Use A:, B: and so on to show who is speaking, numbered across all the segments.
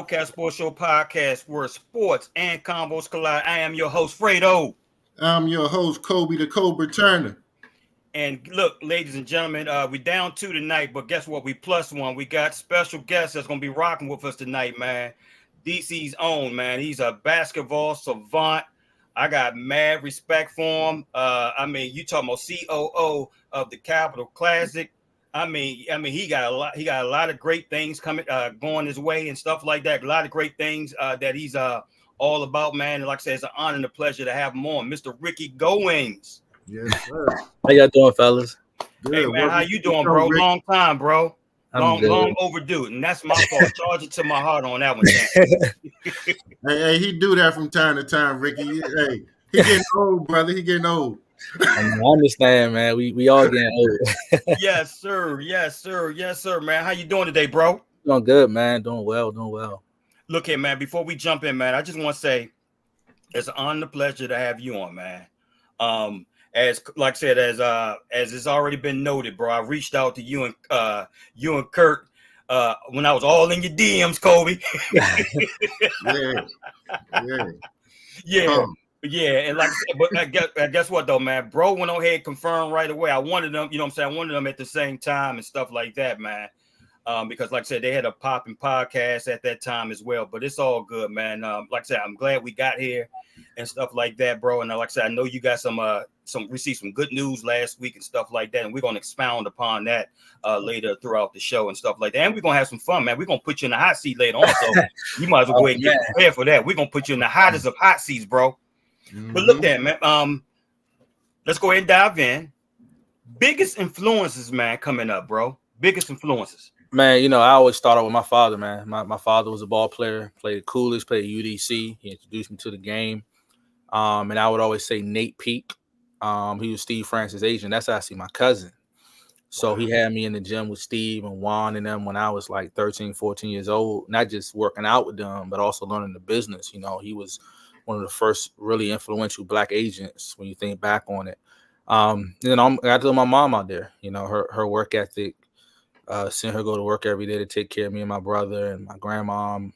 A: SoCal Sports Show podcast where sports and combos collide. I am your host, Fredo.
B: I'm your host, Kobe the Cobra Turner.
A: And look, ladies and gentlemen, we're down two tonight, but guess what? We plus one. We got special guests that's going to be rocking with us tonight, man. DC's own, man. He's a basketball savant. I got mad respect for him. You talking about C.O.O. of the Capital Classic. He got a lot. He got a lot of great things coming, going his way and stuff like that. A lot of great things that he's all about, man. And like I said, it's an honor and a pleasure to have him on, Mr. Ricky Goings.
B: Yes, sir.
C: How y'all doing, fellas?
A: Good. Hey, man, how you doing, bro?
B: Rick.
A: Long time, bro. Long overdue, and that's my fault. Charge it to my heart on that one.
B: hey, he do that from time to time, Ricky. Hey, he getting old, brother. He getting old.
C: I understand, man. We all getting old.
A: Yes, sir. Yes, sir. Yes, sir, man. How you doing today, bro?
C: Doing good, man. Doing well.
A: Look here, man. Before we jump in, man, I just want to say it's an honor and a pleasure to have you on, man. As it's already been noted, bro, I reached out to you and Kurt when I was all in your DMs, Kobe. Yeah. And like I said, but I guess what though, man, bro went on ahead and confirmed right away. I wanted them, you know what I'm saying? I wanted them at the same time and stuff like that, man. Because like I said, they had a popping podcast at that time as well, but it's all good, man. Like I said, I'm glad we got here and stuff like that, bro. And like I said, I know you got received some good news last week and stuff like that. And we're going to expound upon that later throughout the show and stuff like that. And we're going to have some fun, man. We're going to put you in the hot seat later on. So you might as well go ahead and get prepared for that. We're going to put you in the hottest of hot seats, bro. Mm-hmm. But look at it, man. Let's go ahead and dive in. Biggest influences, man, coming up, bro. Biggest influences.
C: Man, you know, I always start out with my father, man. My father was a ball player, played Coolidge, played UDC. He introduced me to the game. And I would always say Nate Peak. He was Steve Francis' agent. That's actually my cousin. So He had me in the gym with Steve and Juan and them when I was like 13, 14 years old, not just working out with them, but also learning the business. You know, he was one of the first really influential black agents when you think back on it. Then I got to know my mom out there, you know, her work ethic, seeing her go to work every day to take care of me and my brother and my grandmom.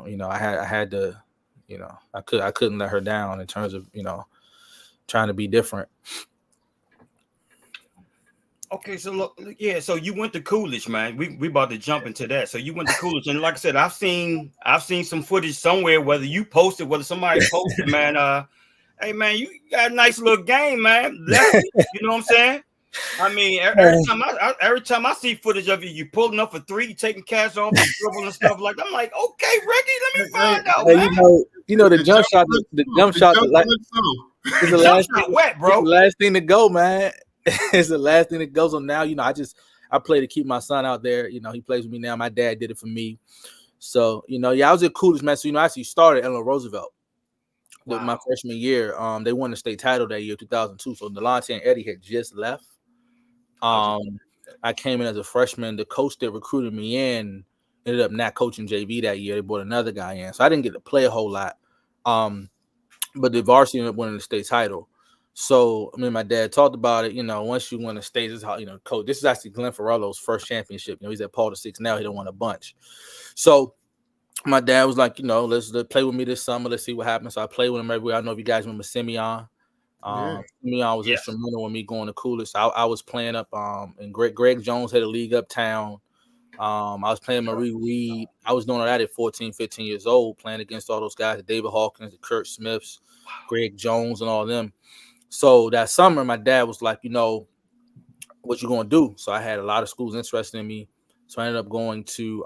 C: You know, I had to, you know, I couldn't let her down in terms of, you know, trying to be different.
A: Okay, so look, yeah, so you went to Coolidge, man. We about to jump into that. So you went to Coolidge, and like I said, I've seen some footage somewhere, whether you posted, whether somebody posted, man. Hey, man, you got a nice little game, man. You know what I'm saying? I mean, every time I see footage of you pulling up for three, you taking cash off and dribble and stuff like that. I'm like, okay, Ricky, let me find out. Man.
C: You know the jump shot. The jump shot.
A: It's the last thing wet, bro.
C: It's the last thing to go, man. It's the last thing that goes on now. You know, I play to keep my son out there. You know, he plays with me now. My dad did it for me. So, you know, I was at Coolidge, man. So, you know, I actually started at Eleanor Roosevelt. Wow. My freshman year. They won the state title that year, 2002. So Delonte and Eddie had just left. I came in as a freshman. The coach that recruited me in ended up not coaching JV that year. They brought another guy in. So I didn't get to play a whole lot. But the varsity ended up winning the state title. So, I mean, my dad talked about it. You know, once you win a state, this is how, you know, coach. This is actually Glenn Farrello's first championship. You know, he's at Paul VI now. He don't won a bunch. So, my dad was like, you know, let's play with me this summer. Let's see what happens. So I played with him everywhere. I don't know if you guys remember Simeon. Simeon was instrumental in me going to Coolidge. So I was playing up, and Greg Jones had a league uptown. I was playing Marie Reed. I was doing all that at 14, 15 years old, playing against all those guys, David Hawkins, the Kurt Smiths, Greg Jones, and all of them. So that summer, my dad was like, you know, what you going to do? So I had a lot of schools interested in me. So I ended up going to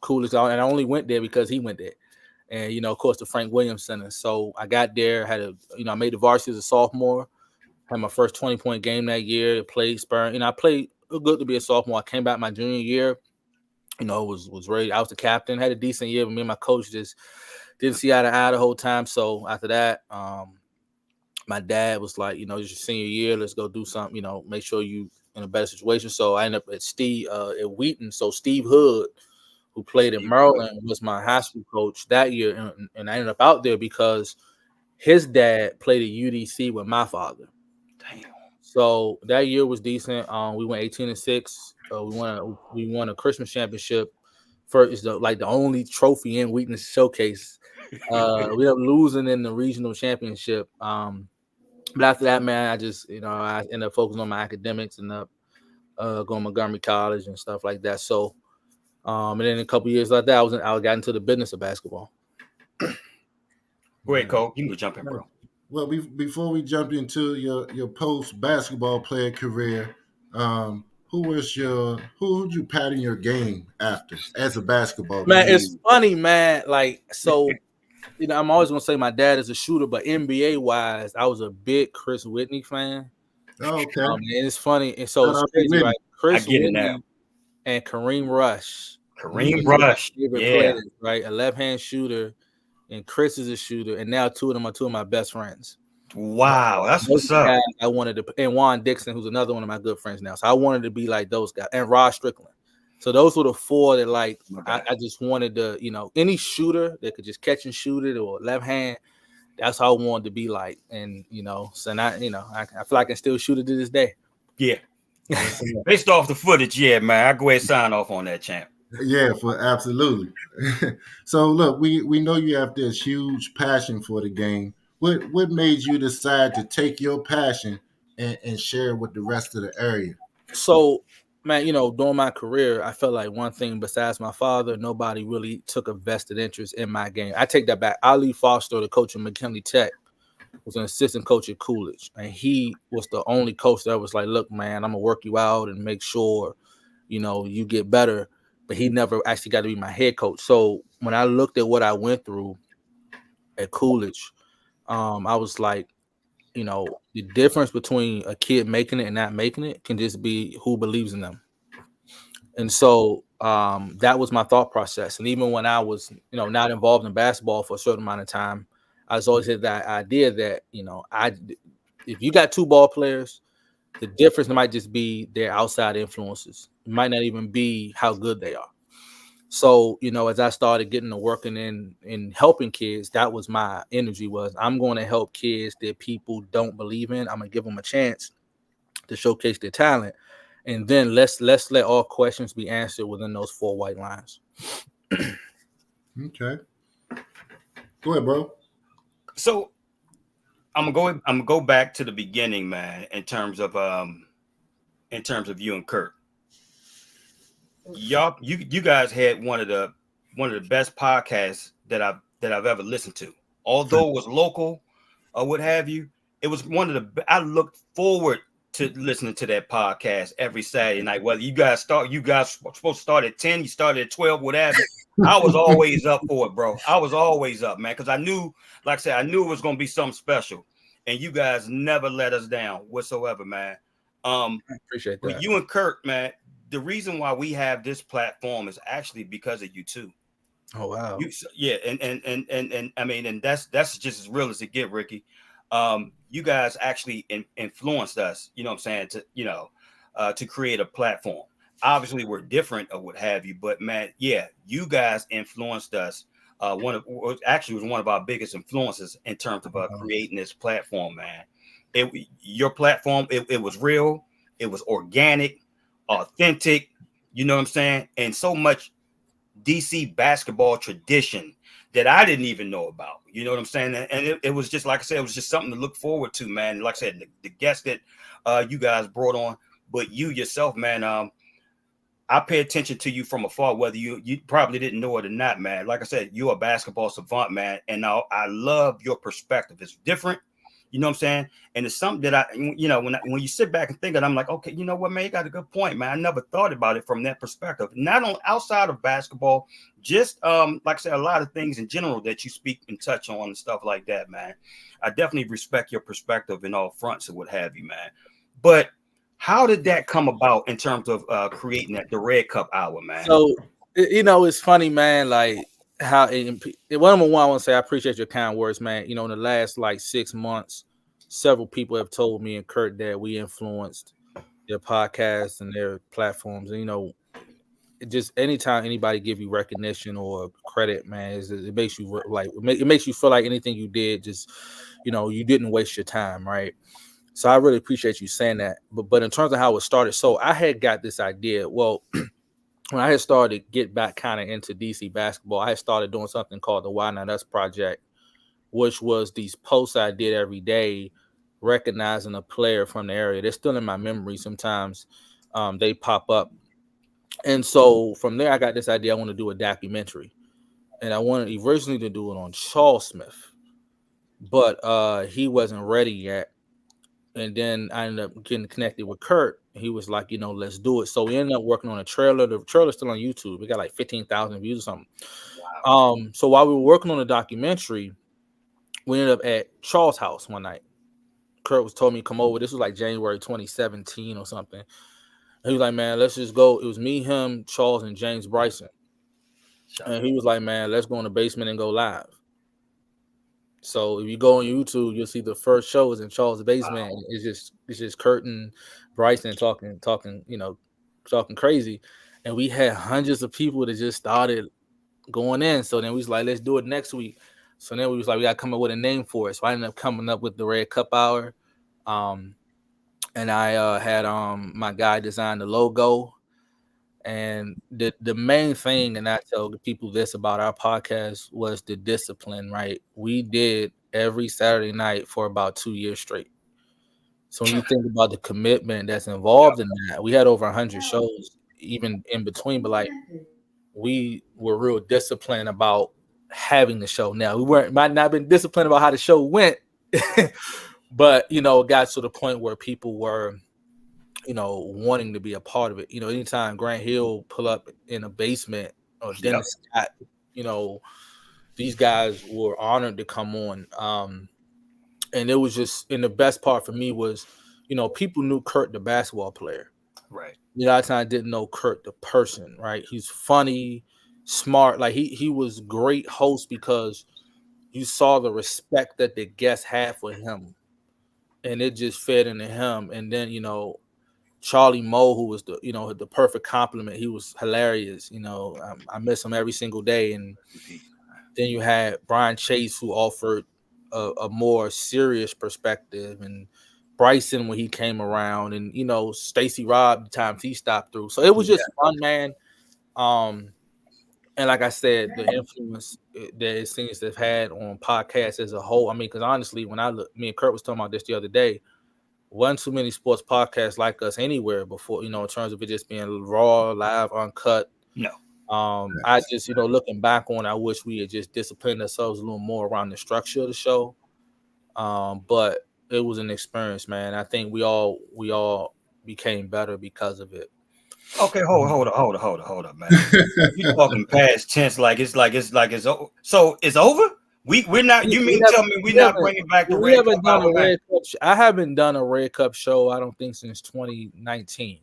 C: Coolidge. And I only went there because he went there. And, you know, of course, the Frank Williams Center. So I got there, I made the varsity as a sophomore. Had my first 20-point game that year. Played Spur. You know, I played good to be a sophomore. I came back my junior year. You know, was ready. I was the captain. Had a decent year, but me and my coach just didn't see eye to eye the whole time. So after that, my dad was like, you know, it's your senior year. Let's go do something, you know, make sure you in a better situation. So I ended up at Wheaton. So Steve Hood, who played in Maryland, was my high school coach that year. And I ended up out there because his dad played at UDC with my father.
A: Damn.
C: So that year was decent. We went 18-6. We won a Christmas championship first is the only trophy in Weakness Showcase. We ended up losing in the regional championship. But after that, man, I just I ended up focusing on my academics and going to Montgomery College and stuff like that. So, and then a couple years like that, I got into the business of basketball.
A: Go ahead, Cole. You can jump in, bro.
B: Well, before we jump into your post basketball player career, who would you pattern your game after as a basketball
C: Man,
B: player?
C: it's funny, man. Like, so, I'm always gonna say my dad is a shooter, but NBA wise, I was a big Chris Whitney fan.
B: Oh, okay.
C: And it's funny, and so
B: Shout
C: it's
B: out to
C: crazy,
B: Whitney.
C: right?
A: I
C: Chris
A: get it now.
C: Whitney and Kareem Rush.
A: Kareem Rush,
C: Favorite
A: yeah.
C: players, right? A left-hand shooter, and Chris is a shooter, and now two of them are two of my best friends.
A: Wow, that's
C: Those
A: what's up.
C: guys I wanted to, and Juan Dixon, who's another one of my good friends now. So I wanted to be like those guys, and Rod Strickland. So those were the four that I just wanted to, any shooter that could just catch and shoot it or left hand. That's how I wanted to be like, and so now I feel like I can still shoot it to this day.
A: Yeah. Based off the footage, yeah, man. I go ahead and sign off on that, champ.
B: Yeah, absolutely. So look, we know you have this huge passion for the game. What made you decide to take your passion and share it with the rest of the area?
C: So, man, during my career, I felt like one thing besides my father, nobody really took a vested interest in my game. I take that back. Ali Foster, the coach of McKinley Tech, was an assistant coach at Coolidge, and he was the only coach that was like, look, man, I'm gonna work you out and make sure you get better, but he never actually got to be my head coach. So when I looked at what I went through at Coolidge, I was like, the difference between a kid making it and not making it can just be who believes in them. And so that was my thought process. And even when I was not involved in basketball for a certain amount of time, I was always had that idea that if you got two ball players, the difference might just be their outside influences. It might not even be how good they are. So, as I started getting to working in helping kids, that was my energy was I'm going to help kids that people don't believe in. I'm going to give them a chance to showcase their talent. And then let's let all questions be answered within those 4 white lines.
B: Okay. Go ahead, bro.
A: So I'm gonna go back to the beginning, man, in terms of you and Kurt. You guys had one of the best podcasts that I've ever listened to. Although it was local or what have you, it was one of the I looked forward to listening to that podcast every Saturday night. Whether you guys supposed to start at 10, you started at 12, whatever. I was always up for it, bro. I was always up, man, because I knew, like I said, I knew it was gonna be something special, and you guys never let us down whatsoever, man.
C: I appreciate that.
A: But you and Kurt, man, the reason why we have this platform is actually because of you too.
C: Oh wow.
A: Yeah, and I mean, and that's just as real as it get, Ricky. You guys actually influenced us, you know what I'm saying, to create a platform. Obviously, we're different or what have you, but man, yeah, you guys influenced us. Was one of our biggest influences in terms of creating this platform, man. Your platform, it was real, it was organic, authentic, you know what I'm saying, and so much DC basketball tradition that I didn't even know about. You know what I'm saying? And it was just, like I said, it was just something to look forward to, man. Like I said, the guests that you guys brought on, but you yourself, man, I pay attention to you from afar, whether you probably didn't know it or not, man. Like I said, you're a basketball savant, man. And I love your perspective. It's different. You know what I'm saying? And it's something that when you sit back and think of it, I'm like, okay, you know what, man, you got a good point, man. I never thought about it from that perspective. Not on outside of basketball, just like I said, a lot of things in general that you speak and touch on and stuff like that, man. I definitely respect your perspective in all fronts and what have you, man. But how did that come about in terms of creating the Red Cup Hour, man?
C: So, it's funny, man, like how one I want to say I appreciate your kind words, man. In the last 6 months, several people have told me and Kurt that we influenced their podcasts and their platforms. And just anytime anybody give you recognition or credit, man, it makes you it makes you feel like anything you did, just you didn't waste your time, right? So I really appreciate you saying that. But in terms of how it started, so I had got this idea. Well, when I had started to get back kind of into DC basketball, I had started doing something called the Why Not Us Project, which was these posts I did every day, recognizing a player from the area. They're still in my memory. Sometimes they pop up. And so from there, I got this idea. I want to do a documentary. And I wanted originally to do it on Charles Smith, but he wasn't ready yet. And then I ended up getting connected with Kurt. He was like, let's do it. So we ended up working on a trailer. The trailer's still on YouTube. We got like 15,000 views or something.
A: Wow.
C: So while we were working on the documentary, we ended up at Charles' house one night. Kurt was told me to come over. This was like January 2017 or something. And he was like, man, let's just go. It was me, him, Charles, and James Bryson. And he was like, man, let's go in the basement and go live. So if you go on YouTube, you'll see the first show is in Charles' basement.
A: Wow.
C: It's just Kurt and Bryson talking, talking crazy. And we had hundreds of people that just started going in. So then we was like, let's do it next week. So then we was like, we got to come up with a name for it. So I ended up coming up with the Red Cup Hour. And I had my guy design the logo. And the main thing, and I tell the people this about our podcast, was the discipline, right? We did every Saturday night for about 2 years straight. So when you think about the commitment that's involved in that, we had over 100 shows, even in between, but like we were real disciplined about having the show. Now we might not have been disciplined about how the show went, but it got to the point where people were wanting to be a part of it. Anytime Grant Hill pull up in a basement or Dennis Scott, these guys were honored to come on. And it was just, and the best part for me was, people knew Kurt, the basketball player.
A: Right.
C: A lot of times I didn't know Kurt, the person, right? He's funny, smart. Like he was great host because you saw the respect that the guests had for him. And it just fed into him. And then, Charlie Moe, who was the perfect compliment. He was hilarious. I miss him every single day. And then you had Brian Chase, who offered a more serious perspective, and Bryson when he came around, and Stacey Robb the times he stopped through. So it was just fun, man. And like I said, the influence that it seems to have had on podcasts as a whole. I mean, because honestly, when I look, me and Kurt was talking about this the other day. Wasn't too many sports podcasts like us anywhere before, in terms of it just being raw, live, uncut.
A: No.
C: I just, looking back on, I wish we had just disciplined ourselves a little more around the structure of the show. But it was an experience, man. I think we all became better because of it.
A: Okay, hold up, man. You talking past tense like it's over. So it's over? We're not. You mean tell me we're not bringing back the Red Cup Hour, man?
C: I haven't done a Red Cup show, I don't think, since 2019.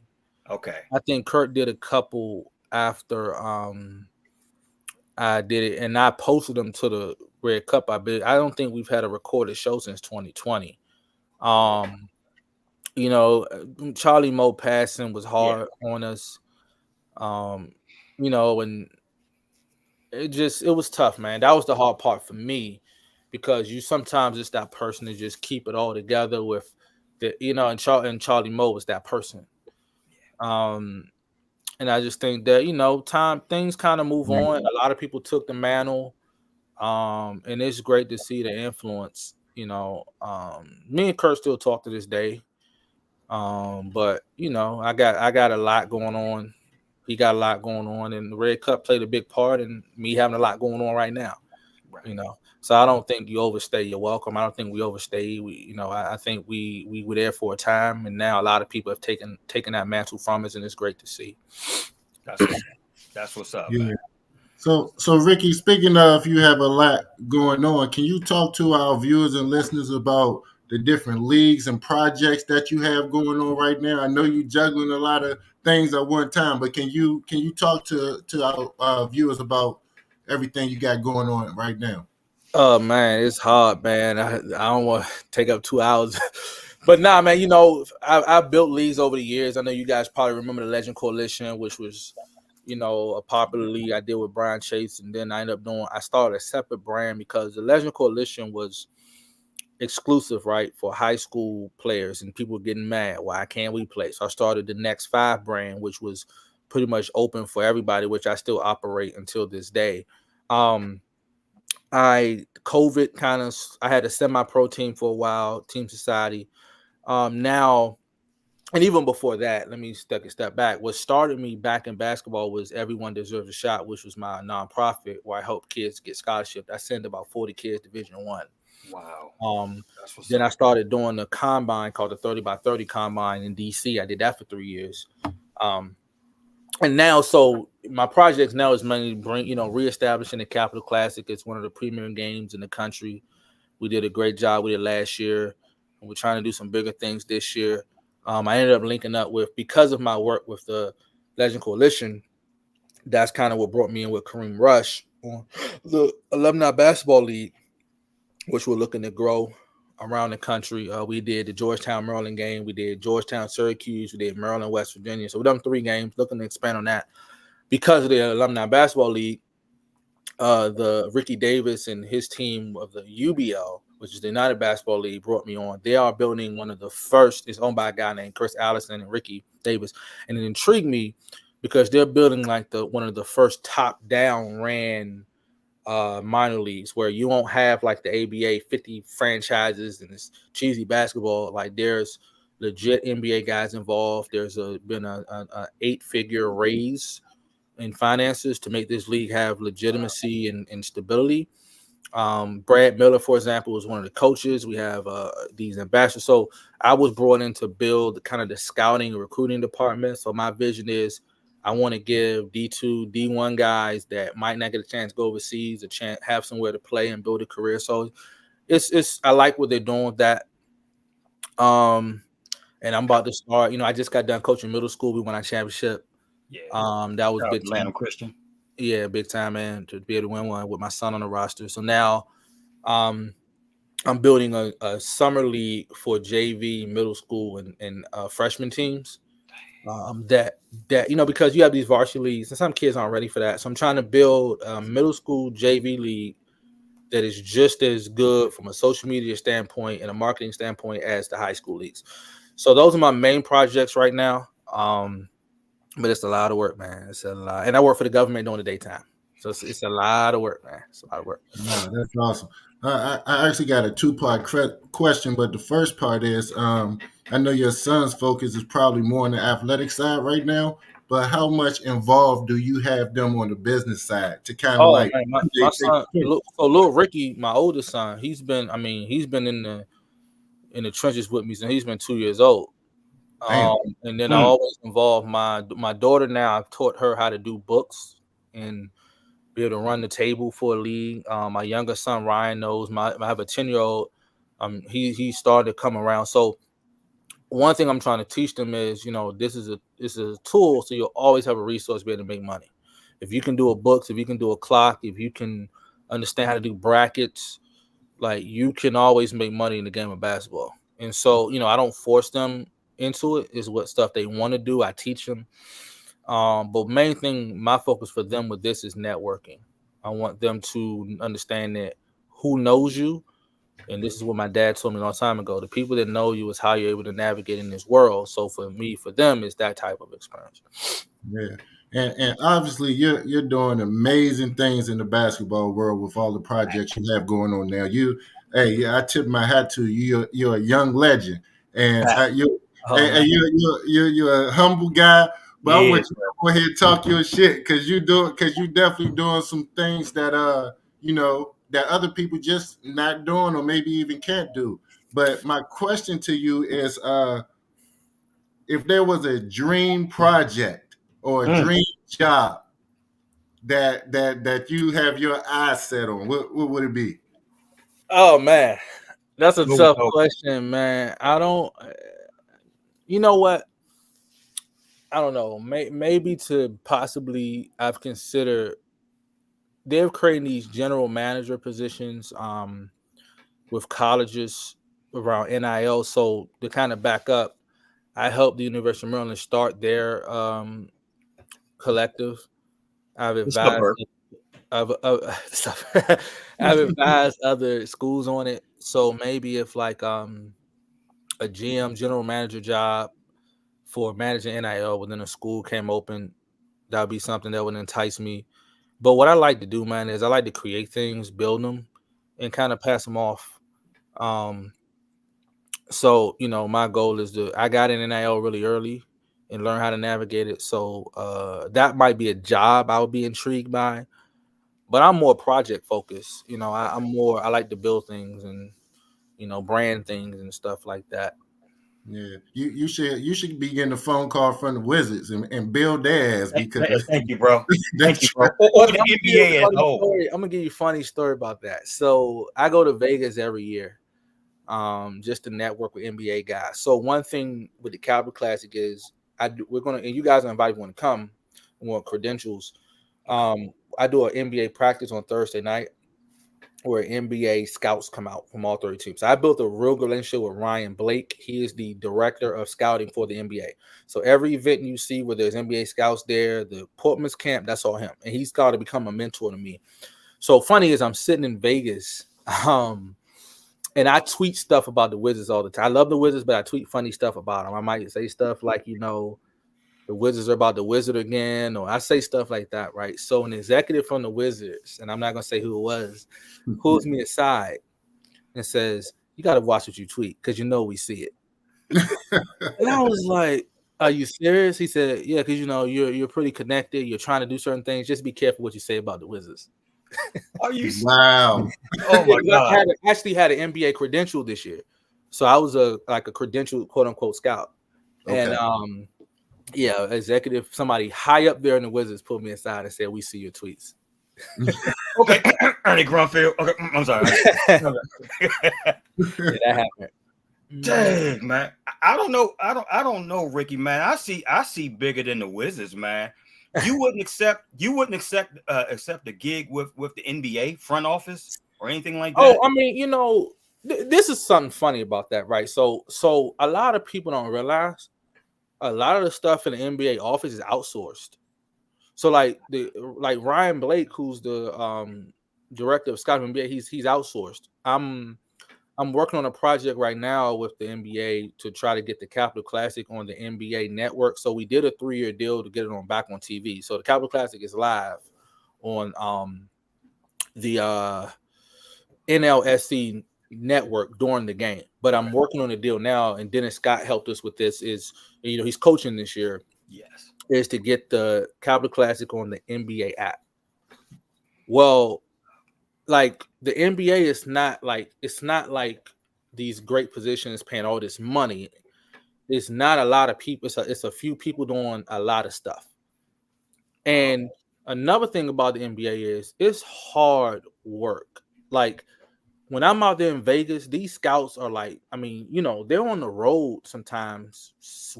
A: Okay.
C: I think Kurt did a couple after I did it, and I posted them to the Red Cup. I don't think we've had a recorded show since 2020. Charlie Moe passing was hard on us. And it was tough, man. That was the hard part for me, because you sometimes it's that person to just keep it all together with the, and Charlie Moe was that person. And I just think that, things kind of move on. A lot of people took the mantle. And it's great to see the influence. Me and Kurt still talk to this day. But I got a lot going on. He got a lot going on, and the Red Cup played a big part in me having a lot going on right now. Right. So I don't think you overstay your welcome. I don't think we overstayed. I think we were there for a time, and now a lot of people have taken that mantle from us, and it's great to see.
A: That's what's up, man.
B: So Ricky, speaking of, you have a lot going on. Can you talk to our viewers and listeners about the different leagues and projects that you have going on right now? I know you're juggling a lot of things at one time, but can you talk to our viewers about everything you got going on right now?
C: Oh man, it's hard, man. I don't want to take up 2 hours. But nah, man, I've built leagues over the years. I know you guys probably remember the Legend Coalition, which was a popular league I did with Brian Chase, and then I started a separate brand because the Legend Coalition was exclusive, right, for high school players, and people were getting mad. Why can't we play? So I started the Next 5 brand, which was pretty much open for everybody, which I still operate until this day. COVID kind of, I had a semi-pro team for a while, Team Society. Now, and even before that, let me take a step back. What started me back in basketball was Everyone Deserves a Shot, which was my nonprofit where I help kids get scholarships. I sent about 40 kids Division I.
A: Wow. That's what's
C: Then
A: up.
C: I started doing the combine called the 30 by 30 combine in DC. I did that for 3 years. And now, so my projects now is mainly reestablishing the Capital Classic. It's one of the premier games in the country. We did a great job with it last year, and we're trying to do some bigger things this year. I ended up linking up with, because of my work with the Legend Coalition, that's kind of what brought me in with Kareem Rush on the Alumni Basketball League, which we're looking to grow around the country. We did the Georgetown, Maryland game. We did Georgetown, Syracuse. We did Maryland, West Virginia. So we've done 3 games, looking to expand on that. Because of the Alumni Basketball League, the Ricky Davis and his team of the UBL, which is the United Basketball League, brought me on. They are building one of the first, it's owned by a guy named Chris Allison and Ricky Davis. And it intrigued me because they're building like one of the first top-down ran minor leagues where you won't have like the ABA 50 franchises and this cheesy basketball. Like there's legit NBA guys involved. There's been a 8-figure raise in finances to make this league have legitimacy and stability. Brad Miller, for example, was one of the coaches. We have these ambassadors. So I was brought in to build kind of the scouting and recruiting department. So my vision is I want to give D2, D1 guys that might not get a chance to go overseas a chance, have somewhere to play and build a career. So it's I like what they're doing with that. And I'm about to start. I just got done coaching middle school. We won our championship.
A: Yeah.
C: That was big
A: Atlanta
C: time.
A: Christian.
C: Yeah, big time, man, to be able to win one with my son on the roster. So now I'm building a summer league for JV, middle school, and freshman teams. That because you have these varsity leagues and some kids aren't ready for that. So I'm trying to build a middle school JV league that is just as good from a social media standpoint and a marketing standpoint as the high school leagues. So those are my main projects right now. But it's a lot of work, man. It's a lot. And I work for the government during the daytime. So it's a lot of work, man. It's a lot of work.
B: No, that's awesome. I actually got a 2-part question, but the first part is I know your son's focus is probably more on the athletic side right now, but how much involved do you have them on the business side to kind of like
C: Man, my son, little Ricky, my oldest son, he's been in the trenches with me since he's been 2 years old. And then I always involve my daughter now. I've taught her how to do books and be able to run the table for a league. My younger son Ryan knows. I have a 10-year-old. He started to come around. So one thing I'm trying to teach them is, this is a tool, so you'll always have a resource to be able to make money. If you can do a books, if you can do a clock, if you can understand how to do brackets, like you can always make money in the game of basketball. And so, I don't force them into it. Is what stuff they want to do. I teach them. But main thing, my focus for them with this is networking. I want them to understand that who knows you, and this is what my dad told me a long time ago. The people that know you is how you're able to navigate in this world. So for them, it's that type of experience.
B: Yeah. And obviously you're doing amazing things in the basketball world with all the projects you have going on now. I tip my hat to you. You're a young legend, and you're a humble guy. But I want you to go ahead and talk your shit because you definitely doing some things that that other people just not doing or maybe even can't do. But my question to you is if there was a dream project or a dream job that you have your eyes set on, what would it be?
C: Oh man, that's a tough question, man. You know what? I don't know. Maybe to possibly I've considered they're creating these general manager positions with colleges around NIL. So to kind of back up, I helped the University of Maryland start their collective. I've advised I've advised other schools on it. So maybe if like a GM, general manager job for managing NIL within a school came open, That would be something that would entice me. But what I like to do, man, is I like to create things, build them, and kind of pass them off. So my goal is I got in NIL really early and learn how to navigate it. So that might be a job I would be intrigued by. But I'm more project focused. I like to build things and brand things and stuff like that.
B: Yeah, you should be getting a phone call from the Wizards and build their ass because
A: Thank you, bro. Thank you,
B: that's
A: bro. Or the NBA as a whole.
C: I'm gonna give you a funny story about that. So I go to Vegas every year, just to network with NBA guys. So one thing with the Caliber Classic is we're gonna, and you guys are invited when to come, want credentials. I do an NBA practice on Thursday night where NBA scouts come out from all 30 teams. So I built a real good relationship with Ryan Blake. He is the director of scouting for the NBA. So every event you see where there's NBA scouts there, the Portman's camp, that's all him. And he's got to become a mentor to me. So funny is I'm sitting in Vegas, and I tweet stuff about the Wizards all the time. I love the Wizards, but I tweet funny stuff about them. I might say stuff like, the Wizards are about to wizard again, or I say stuff like that, right? So an executive from the Wizards, and I'm not going to say who it was, pulls me aside and says, "You got to watch what you tweet because we see it." And I was like, "Are you serious?" He said, "Yeah, because you're pretty connected. You're trying to do certain things. Just be careful what you say about the Wizards."
A: Are you?
B: wow.
A: Oh my God!
C: I actually had an NBA credential this year, so I was a credentialed quote unquote scout,
B: Okay.
C: and executive, somebody high up there in the Wizards pulled me aside and said, "We see your tweets."
A: Okay, Ernie Grunfeld. Okay, I'm sorry.
C: Yeah, that happened.
A: Dang, man. I don't know, Ricky, man. I see bigger than the Wizards, man. You wouldn't accept a gig with the NBA front office or anything like that?
C: Oh, I mean, this is something funny about that, right? So a lot of people don't realize a lot of the stuff in the NBA office is outsourced. So like Ryan Blake, who's the director of scouting NBA, he's outsourced. I'm working on a project right now with the NBA to try to get the Capital Classic on the NBA network. So we did a 3-year deal to get it back on TV. So the Capital Classic is live on the NLSC network during the game. But I'm working on a deal now, and Dennis Scott helped us with this. He's coaching this year.
A: Yes.
C: Is to get the Capital Classic on the NBA app. Well, like the NBA is not like these great positions paying all this money. It's not a lot of people. It's a few people doing a lot of stuff. And another thing about the NBA is it's hard work. Like when I'm out there in Vegas, these scouts are like, I mean, they're on the road sometimes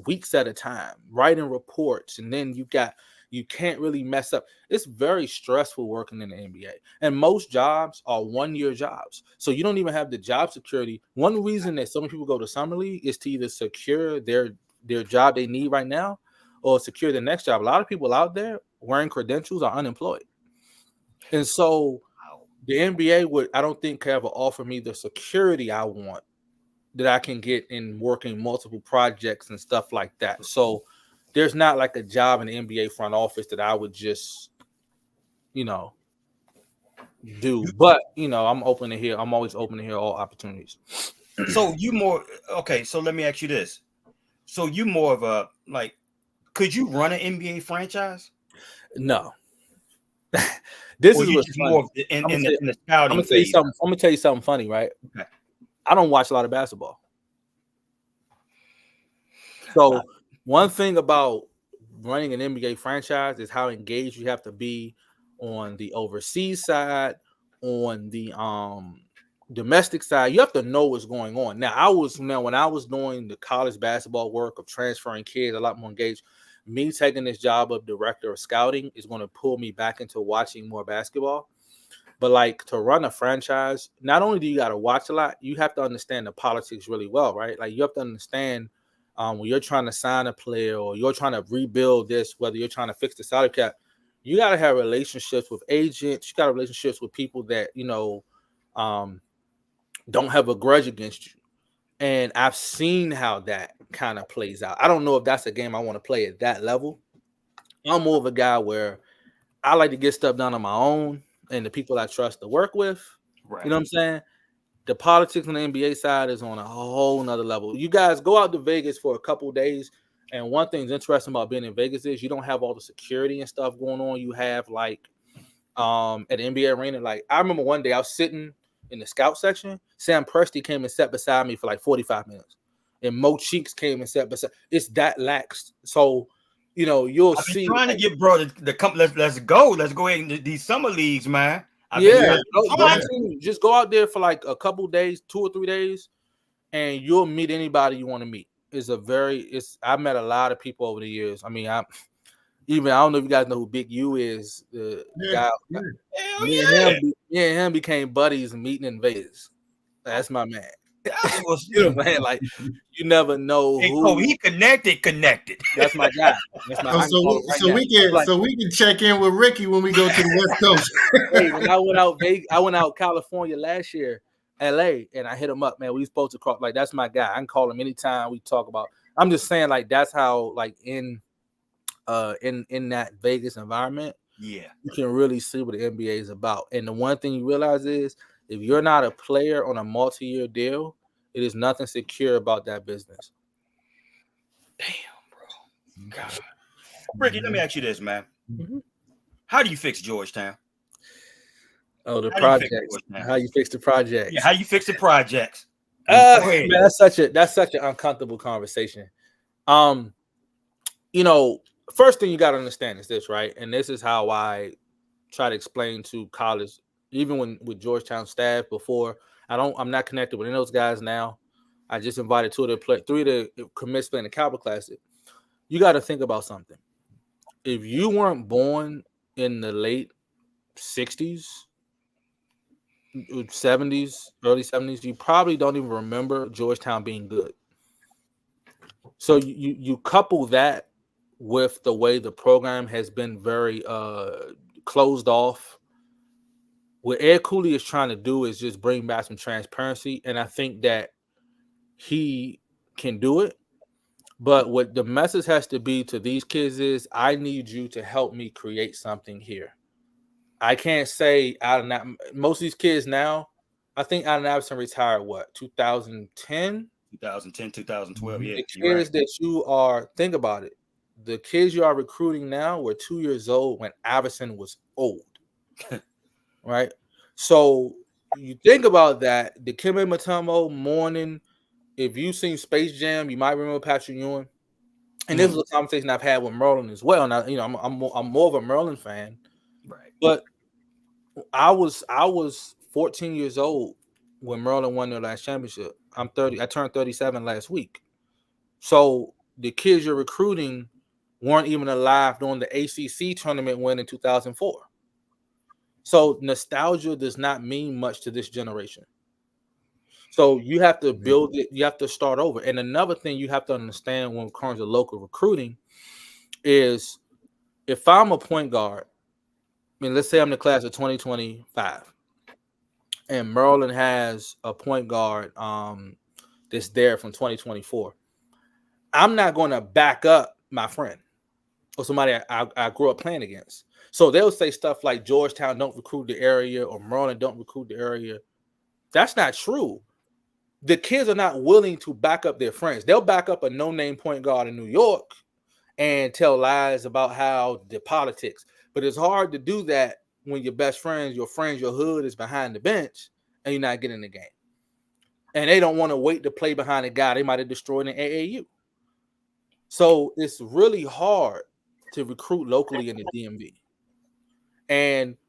C: weeks at a time, writing reports, and then you can't really mess up. It's very stressful working in the NBA. And most jobs are 1-year jobs. So you don't even have the job security. One reason that so many people go to Summer League is to either secure their job they need right now or secure the next job. A lot of people out there wearing credentials are unemployed. And so the NBA I don't think ever offer me the security I want that I can get in working multiple projects and stuff like that. So there's not like a job in the NBA front office that I would just, do. But I'm open to hear. I'm always open to hear all opportunities.
A: So so let me ask you this. So you more of a could you run an NBA franchise?
C: No. This
A: or
C: is what's
A: more in the scouting phase.
C: I'm gonna tell you something funny, right?
A: Okay.
C: I don't watch a lot of basketball. So one thing about running an NBA franchise is how engaged you have to be on the overseas side, on the domestic side. You have to know what's going on. Now when I was doing the college basketball work of transferring kids, a lot more engaged. Me taking this job of director of scouting is going to pull me back into watching more basketball. But like to run a franchise, not only do you got to watch a lot, you have to understand the politics really well, right? Like you have to understand when you're trying to sign a player or you're trying to rebuild this, whether you're trying to fix the salary cap, you got to have relationships with agents. You got relationships with people that, don't have a grudge against you. And I've seen how that kind of plays out. I don't know if that's a game I want to play at that level. I'm more of a guy where I like to get stuff done on my own and the people I trust to work with.
A: Right.
C: You know what I'm saying? The politics on the NBA side is on a whole nother level. You guys go out to Vegas for a couple days, and one thing's interesting about being in Vegas is you don't have all the security and stuff going on. You have like at the NBA arena. Like I remember one day I was sitting in the scout section. Sam Presti came and sat beside me for like 45 minutes, and Mo Cheeks came and sat beside. It's that lax. So you'll
A: I've been
C: see.
A: trying to get bro to come. Let's go. Let's go ahead and these summer leagues, man.
C: Just go out there for like a couple days, 2 or 3 days, and you'll meet anybody you want to meet. I've met a lot of people over the years. I mean, I don't know if you guys know who Big U is. The guy.
A: Hell
C: Me and him became buddies and meeting in Vegas. That's my man. You know what I'm saying? Like you never know who.
A: He connected.
C: That's my guy. That's my
B: so we can check in with Ricky when we go to the West Coast.
C: Hey, when I went out California last year, LA, and I hit him up, man. We supposed to cross. Like that's my guy. I can call him anytime we talk about. I'm just saying, like that's how, like in that Vegas environment, you can really see what the NBA is about. And the one thing you realize is, if you're not a player on a multi-year deal, it is nothing secure about that business.
A: Damn, bro. God. Ricky, let me ask you this, man. Mm-hmm. How do you fix Georgetown?
C: Oh, the projects. How you fix the projects?
A: Yeah, how you fix the projects?
C: Man, that's such an uncomfortable conversation. First thing you got to understand is this, right? And this is how I try to explain to college, even with Georgetown staff before. I'm not connected with any of those guys now. I just invited 3 of the commits playing the Capital Classic. You got to think about something. If you weren't born in the late 60s, 70s, early 70s, you probably don't even remember Georgetown being good. So you couple that with the way the program has been very closed off. What Ed Cooley is trying to do is just bring back some transparency, and I think that he can do it. But what the message has to be to these kids is, I need you to help me create something here. I can't say most of these kids now, I think Allen Iverson retired, 2010?
A: 2010, 2012, yeah.
C: The kids that you are, think about it, the kids you are recruiting now were 2 years old when Iverson was old. Right? So you think about that, the Dikembe Mutombo morning, if you've seen Space Jam, you might remember Patrick Ewing. And this was a conversation I've had with Merlin as well. Now, I'm more of a Merlin fan.
A: Right.
C: But I was 14 years old when Merlin won their last championship. I'm 30. I turned 37 last week. So the kids you're recruiting weren't even alive during the ACC tournament win in 2004. So nostalgia does not mean much to this generation. So you have to build it. You have to start over. And another thing you have to understand when it comes to local recruiting is, if I'm a point guard, I mean, let's say I'm the class of 2025, and Merlin has a point guard that's there from 2024. I'm not going to back up my friend or somebody I grew up playing against. So they'll say stuff like Georgetown don't recruit the area or Merlin don't recruit the area. That's not true. The kids are not willing to back up their friends. They'll back up a no-name point guard in New York and tell lies about how the politics. But it's hard to do that when your best friends, your hood is behind the bench and you're not getting the game. And they don't want to wait to play behind a guy they might have destroyed in AAU. So it's really hard to recruit locally in the DMV.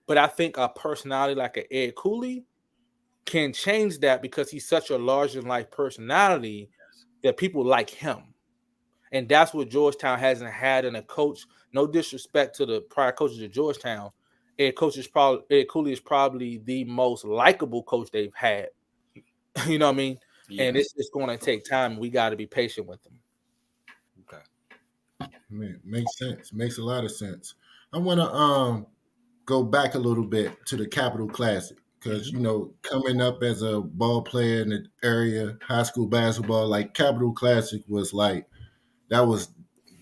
C: But I think a personality like an Ed Cooley can change that, because he's such a larger-than-life personality that people like him. And that's what Georgetown hasn't had in a coach. No disrespect to the prior coaches at Georgetown. Ed Cooley is probably the most likable coach they've had. You know what I mean? Yeah. And it's going to take time. We got to be patient with them.
B: Okay. Makes sense. Makes a lot of sense. I want to go back a little bit to the Capital Classic, because, coming up as a ball player in the area, high school basketball, like Capital Classic was like, that was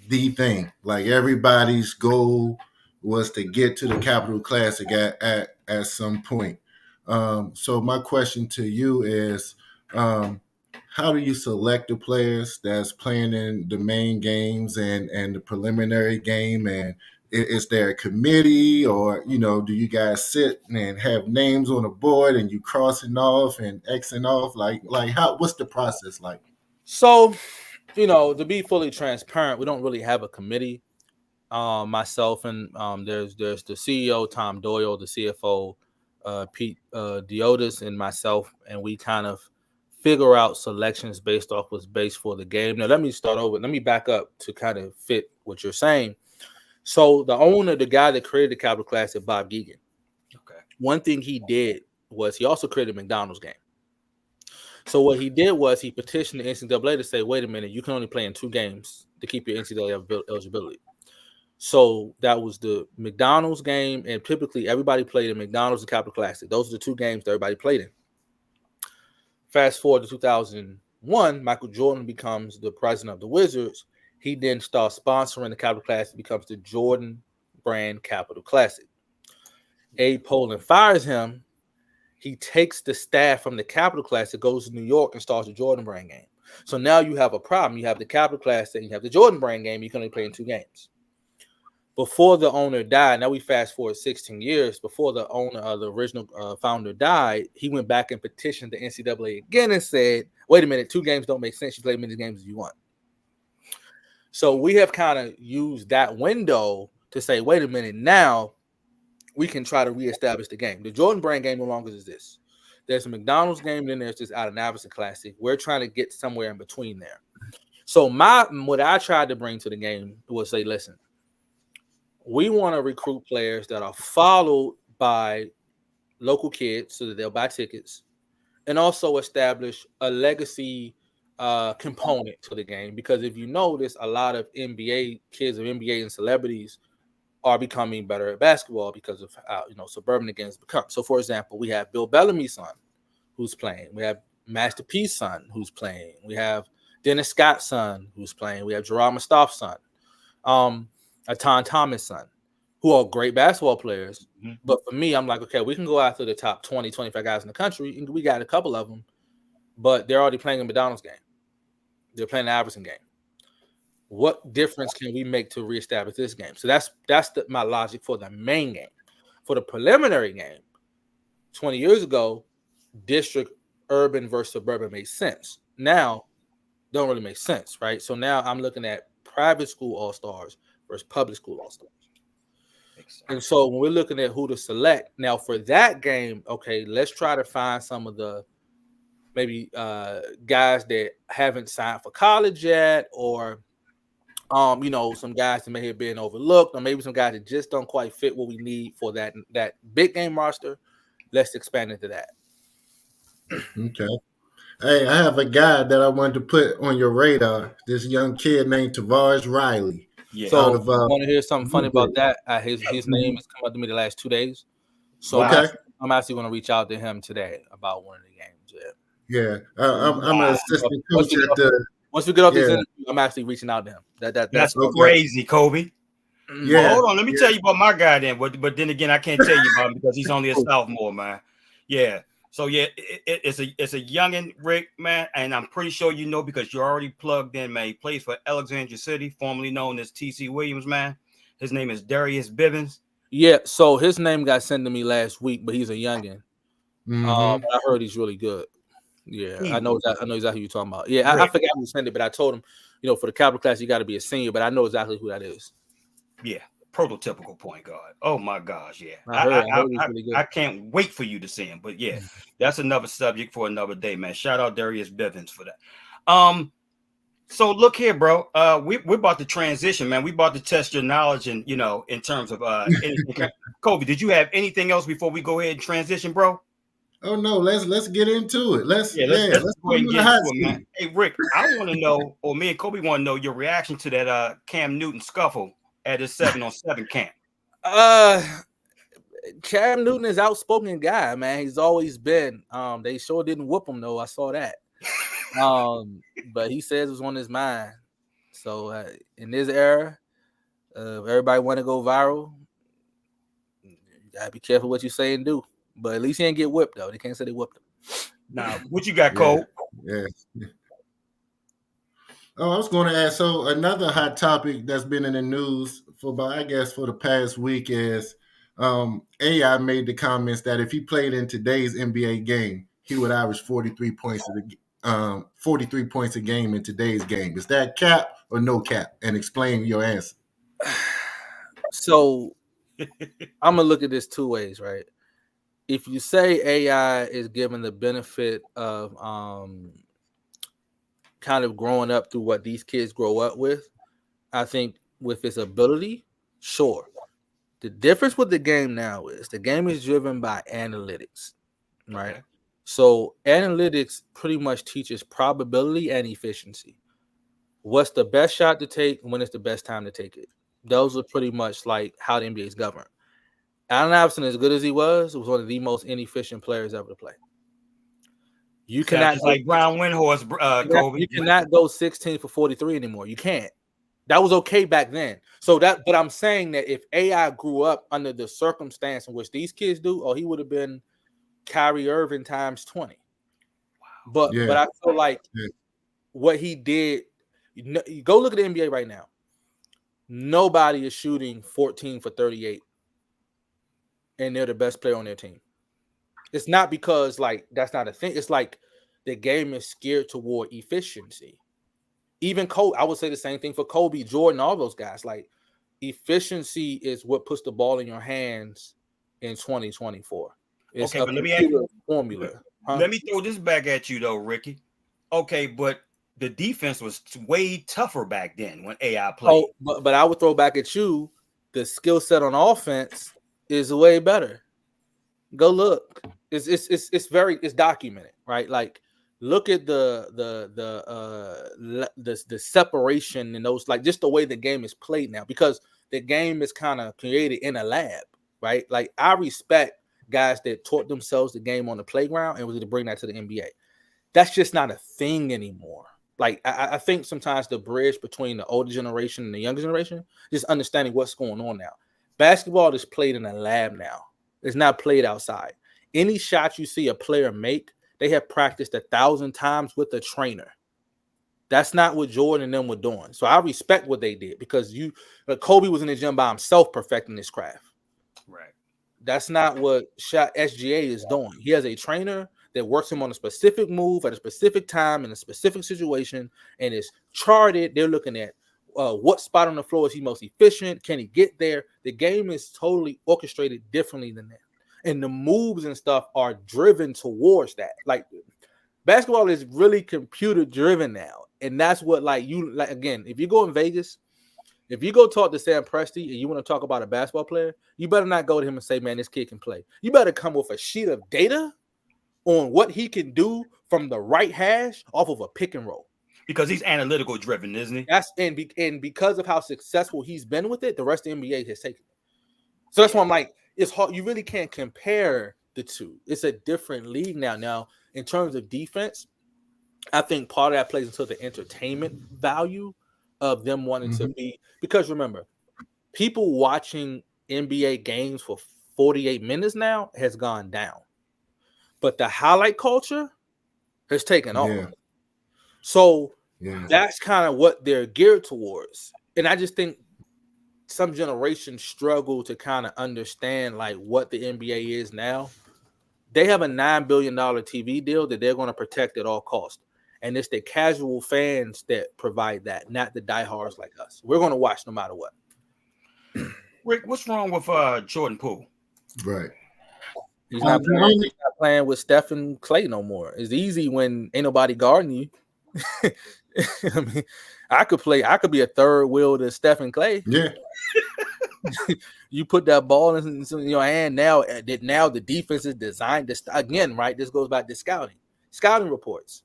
B: the thing. Like everybody's goal was to get to the Capital Classic at some point. So my question to you is, how do you select the players that's playing in the main games and the preliminary game? And is there a committee, or do you guys sit and have names on a board and you crossing off and Xing off? Like how? What's the process like?
C: So, to be fully transparent, we don't really have a committee. Myself and there's the CEO Tom Doyle, the CFO Pete Diotis, and myself, and we kind of figure out selections based off what's based for the game. Now, let me start over. Let me back up to kind of fit what you're saying. So, the guy that created the Capital Classic, Bob Geegan.
A: Okay.
C: One thing he did was he also created a McDonald's game. So what he did was he petitioned the NCAA to say, wait a minute, you can only play in 2 games to keep your NCAA eligibility. So that was the McDonald's game, and typically everybody played in McDonald's and Capital Classic. Those are the 2 games that everybody played in. Fast forward to 2001, Michael Jordan becomes the president of the Wizards. He then starts sponsoring the Capital Classic, becomes the Jordan brand Capital Classic. Abe Pollin fires him. He takes the staff from the Capital Classic, goes to New York, and starts the Jordan brand game. So now you have a problem. You have the Capital Classic and you have the Jordan brand game. You can only play in 2 games. Before the owner died, now we fast forward 16 years, before the owner, the original founder died, he went back and petitioned the NCAA again and said, wait a minute, 2 games don't make sense. You play as many games as you want. So we have kind of used that window to say, wait a minute, now we can try to reestablish the game. The Jordan brand game no longer is this. There's a McDonald's game, then there's this Allen Iverson Classic. We're trying to get somewhere in between there. So what I tried to bring to the game was say, listen, we want to recruit players that are followed by local kids so that they'll buy tickets, and also establish a legacy component to the game. Because if you notice, a lot of NBA kids of NBA and celebrities are becoming better at basketball because of how suburban the games become. So, for example, we have Bill Bellamy's son who's playing. We have Master P's son who's playing. We have Dennis Scott's son who's playing. We have Gerard Mustafa's son, Atan Thomas' son, who are great basketball players. Mm-hmm. But for me, I'm like, okay, we can go after the top 20, 25 guys in the country, and we got a couple of them, but they're already playing a McDonald's game. They're playing the Iverson game. What difference can we make to reestablish this game? So that's my logic for the main game. For the preliminary game, 20 years ago, district, urban versus suburban made sense. Now, don't really make sense, right? So now I'm looking at private school all-stars versus public school all-stars. And so when we're looking at who to select, now for that game, okay, let's try to find some of the maybe guys that haven't signed for college yet, or some guys that may have been overlooked, or maybe some guys that just don't quite fit what we need for that big game roster. Let's expand into that.
B: Okay. Hey, I have a guy that I wanted to put on your radar. This young kid named Tavares Riley.
C: Yeah. So I want to hear something funny about that. His name has come up to me the last 2 days. So okay. I'm actually going to reach out to him today about one of the games.
B: Yeah. I'm an assistant coach at the.
C: Once we get off this interview, I'm actually reaching out to him.
A: That's crazy, Kobe. Yeah. Well, hold on. Let me tell you about my guy then. But then again, I can't tell you about him because he's only a sophomore, man. Yeah. So yeah, it's a youngin, Rick, man, and I'm pretty sure you know because you're already plugged in, man. He plays for Alexandria City, formerly known as TC Williams, man. His name is Darius Bivens.
C: Yeah. So his name got sent to me last week, but he's a youngin. Mm-hmm. I heard he's really good. Yeah, I know exactly who you're talking about. Yeah, I forgot who sent it, but I told him, for the Capital Class, you got to be a senior, but I know exactly who that is.
A: Yeah, prototypical point guard. Oh my gosh, yeah. I can't wait for you to see him. But yeah, that's another subject for another day, man. Shout out Darius Bivens for that. So look here, bro. We're about to transition, man. We about to test your knowledge and in terms of anything. Kobe, did you have anything else before we go ahead and transition, bro?
B: Oh no, let's get into it. Let's go
A: ahead and get into it, man. Hey Rick, I want to know, or me and Kobe want to know your reaction to that Cam Newton scuffle at his 7-on-7 camp.
C: Cam Newton is an outspoken guy, man. He's always been. They sure didn't whoop him though. I saw that. But he says it was on his mind. So in this era, everybody want to go viral. You gotta be careful what you say and do. But at least he ain't get whipped though. They can't say they whipped him.
A: Now, what you got, Cole?
B: Yeah. Oh, I was going to ask. So another hot topic that's been in the news for about, I guess, for the past week is AI made the comments that if he played in today's NBA game, he would average 43 points 43 points a game in today's game. Is that cap or no cap? And explain your answer.
C: So I'm gonna look at this two ways, right? If you say AI is given the benefit of kind of growing up through what these kids grow up with, I think with its ability, sure. The difference with the game now is the game is driven by analytics, right? Okay. So analytics pretty much teaches probability and efficiency. What's the best shot to take? When is the best time to take it? Those are pretty much like how the NBA is governed. Allen Iverson, as good as he was one of the most inefficient players ever to play. You cannot
A: just like Brown Windhorse, Kobe.
C: You cannot go 16 for 43 anymore. You can't. That was okay back then. So that, but I'm saying that if AI grew up under the circumstance in which these kids do, he would have been Kyrie Irving times 20. Wow. But I feel like what he did, you go look at the NBA right now. Nobody is shooting 14 for 38, and they're the best player on their team. It's not because like that's not a thing. It's like the game is geared toward efficiency. Even Kobe, I would say the same thing for Kobe, Jordan, all those guys. Like efficiency is what puts the ball in your hands in 2024. It's
A: okay, but let me ask you
C: formula.
A: Let me throw this back at you though, Ricky. Okay, but the defense was way tougher back then when AI played.
C: But I would throw back at you, the skill set on offense is way better. Go look. It's documented, right? Like look at the separation in those, like just the way the game is played now, because the game is kind of created in a lab, right? Like I respect guys that taught themselves the game on the playground and was to bring that to the NBA. That's just not a thing anymore. Like I think sometimes the bridge between the older generation and the younger generation, just understanding what's going on now. Basketball is played in a lab now. It's not played outside. Any shot you see a player make, they have practiced 1,000 times with a trainer. That's not what Jordan and them were doing. So I respect what they did, because Kobe was in the gym by himself perfecting his craft.
A: Right.
C: That's not what SGA is doing. He has a trainer that works him on a specific move at a specific time in a specific situation, and it's charted. They're looking at what spot on the floor is he most efficient? Can he get there? The game is totally orchestrated differently than that. And the moves and stuff are driven towards that. Like basketball is really computer driven now. And that's what again, if you go in Vegas, if you go talk to Sam Presti and you want to talk about a basketball player, you better not go to him and say, man, this kid can play. You better come with a sheet of data on what he can do from the right hash off of a pick and roll.
A: Because he's analytical driven, isn't he?
C: And because of how successful he's been with it, the rest of the NBA has taken it. So that's why I'm like, it's hard. You really can't compare the two. It's a different league now. Now, in terms of defense, I think part of that plays into the entertainment value of them wanting to be. Because remember, people watching NBA games for 48 minutes now has gone down. But the highlight culture has taken off. So that's kind of what they're geared towards. And I just think some generations struggle to kind of understand like what the NBA is now. They have a $9 billion TV deal that they're going to protect at all costs. And it's the casual fans that provide that, not the diehards like us. We're going to watch no matter what.
A: Rick, what's wrong with Jordan Poole?
B: Right.
C: He's not playing with Steph and Clay no more. It's easy when ain't nobody guarding you. I mean, I could be a third wheel to Steph and Clay.
B: Yeah.
C: You put that ball in your hand now the defense is designed to again, right? This goes back to scouting reports.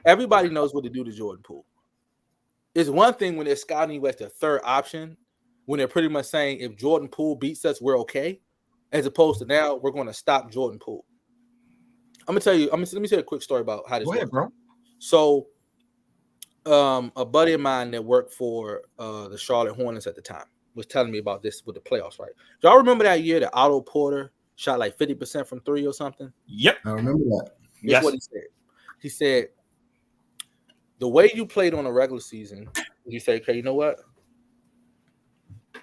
C: Everybody knows what to do to Jordan Poole. It's one thing when they're scouting you as the third option, when they're pretty much saying if Jordan Poole beats us, we're okay, as opposed to now we're going to stop Jordan Poole. Let me tell you a quick story about how this works.
A: Go ahead, bro.
C: So A buddy of mine that worked for the Charlotte Hornets at the time was telling me about this with the playoffs, right? Y'all remember that year that Otto Porter shot like 50% from three or something?
A: Yep.
B: I remember that.
C: That's
A: Yes.
C: what he said. He said, the way you played on a regular season, you say, okay, you know what?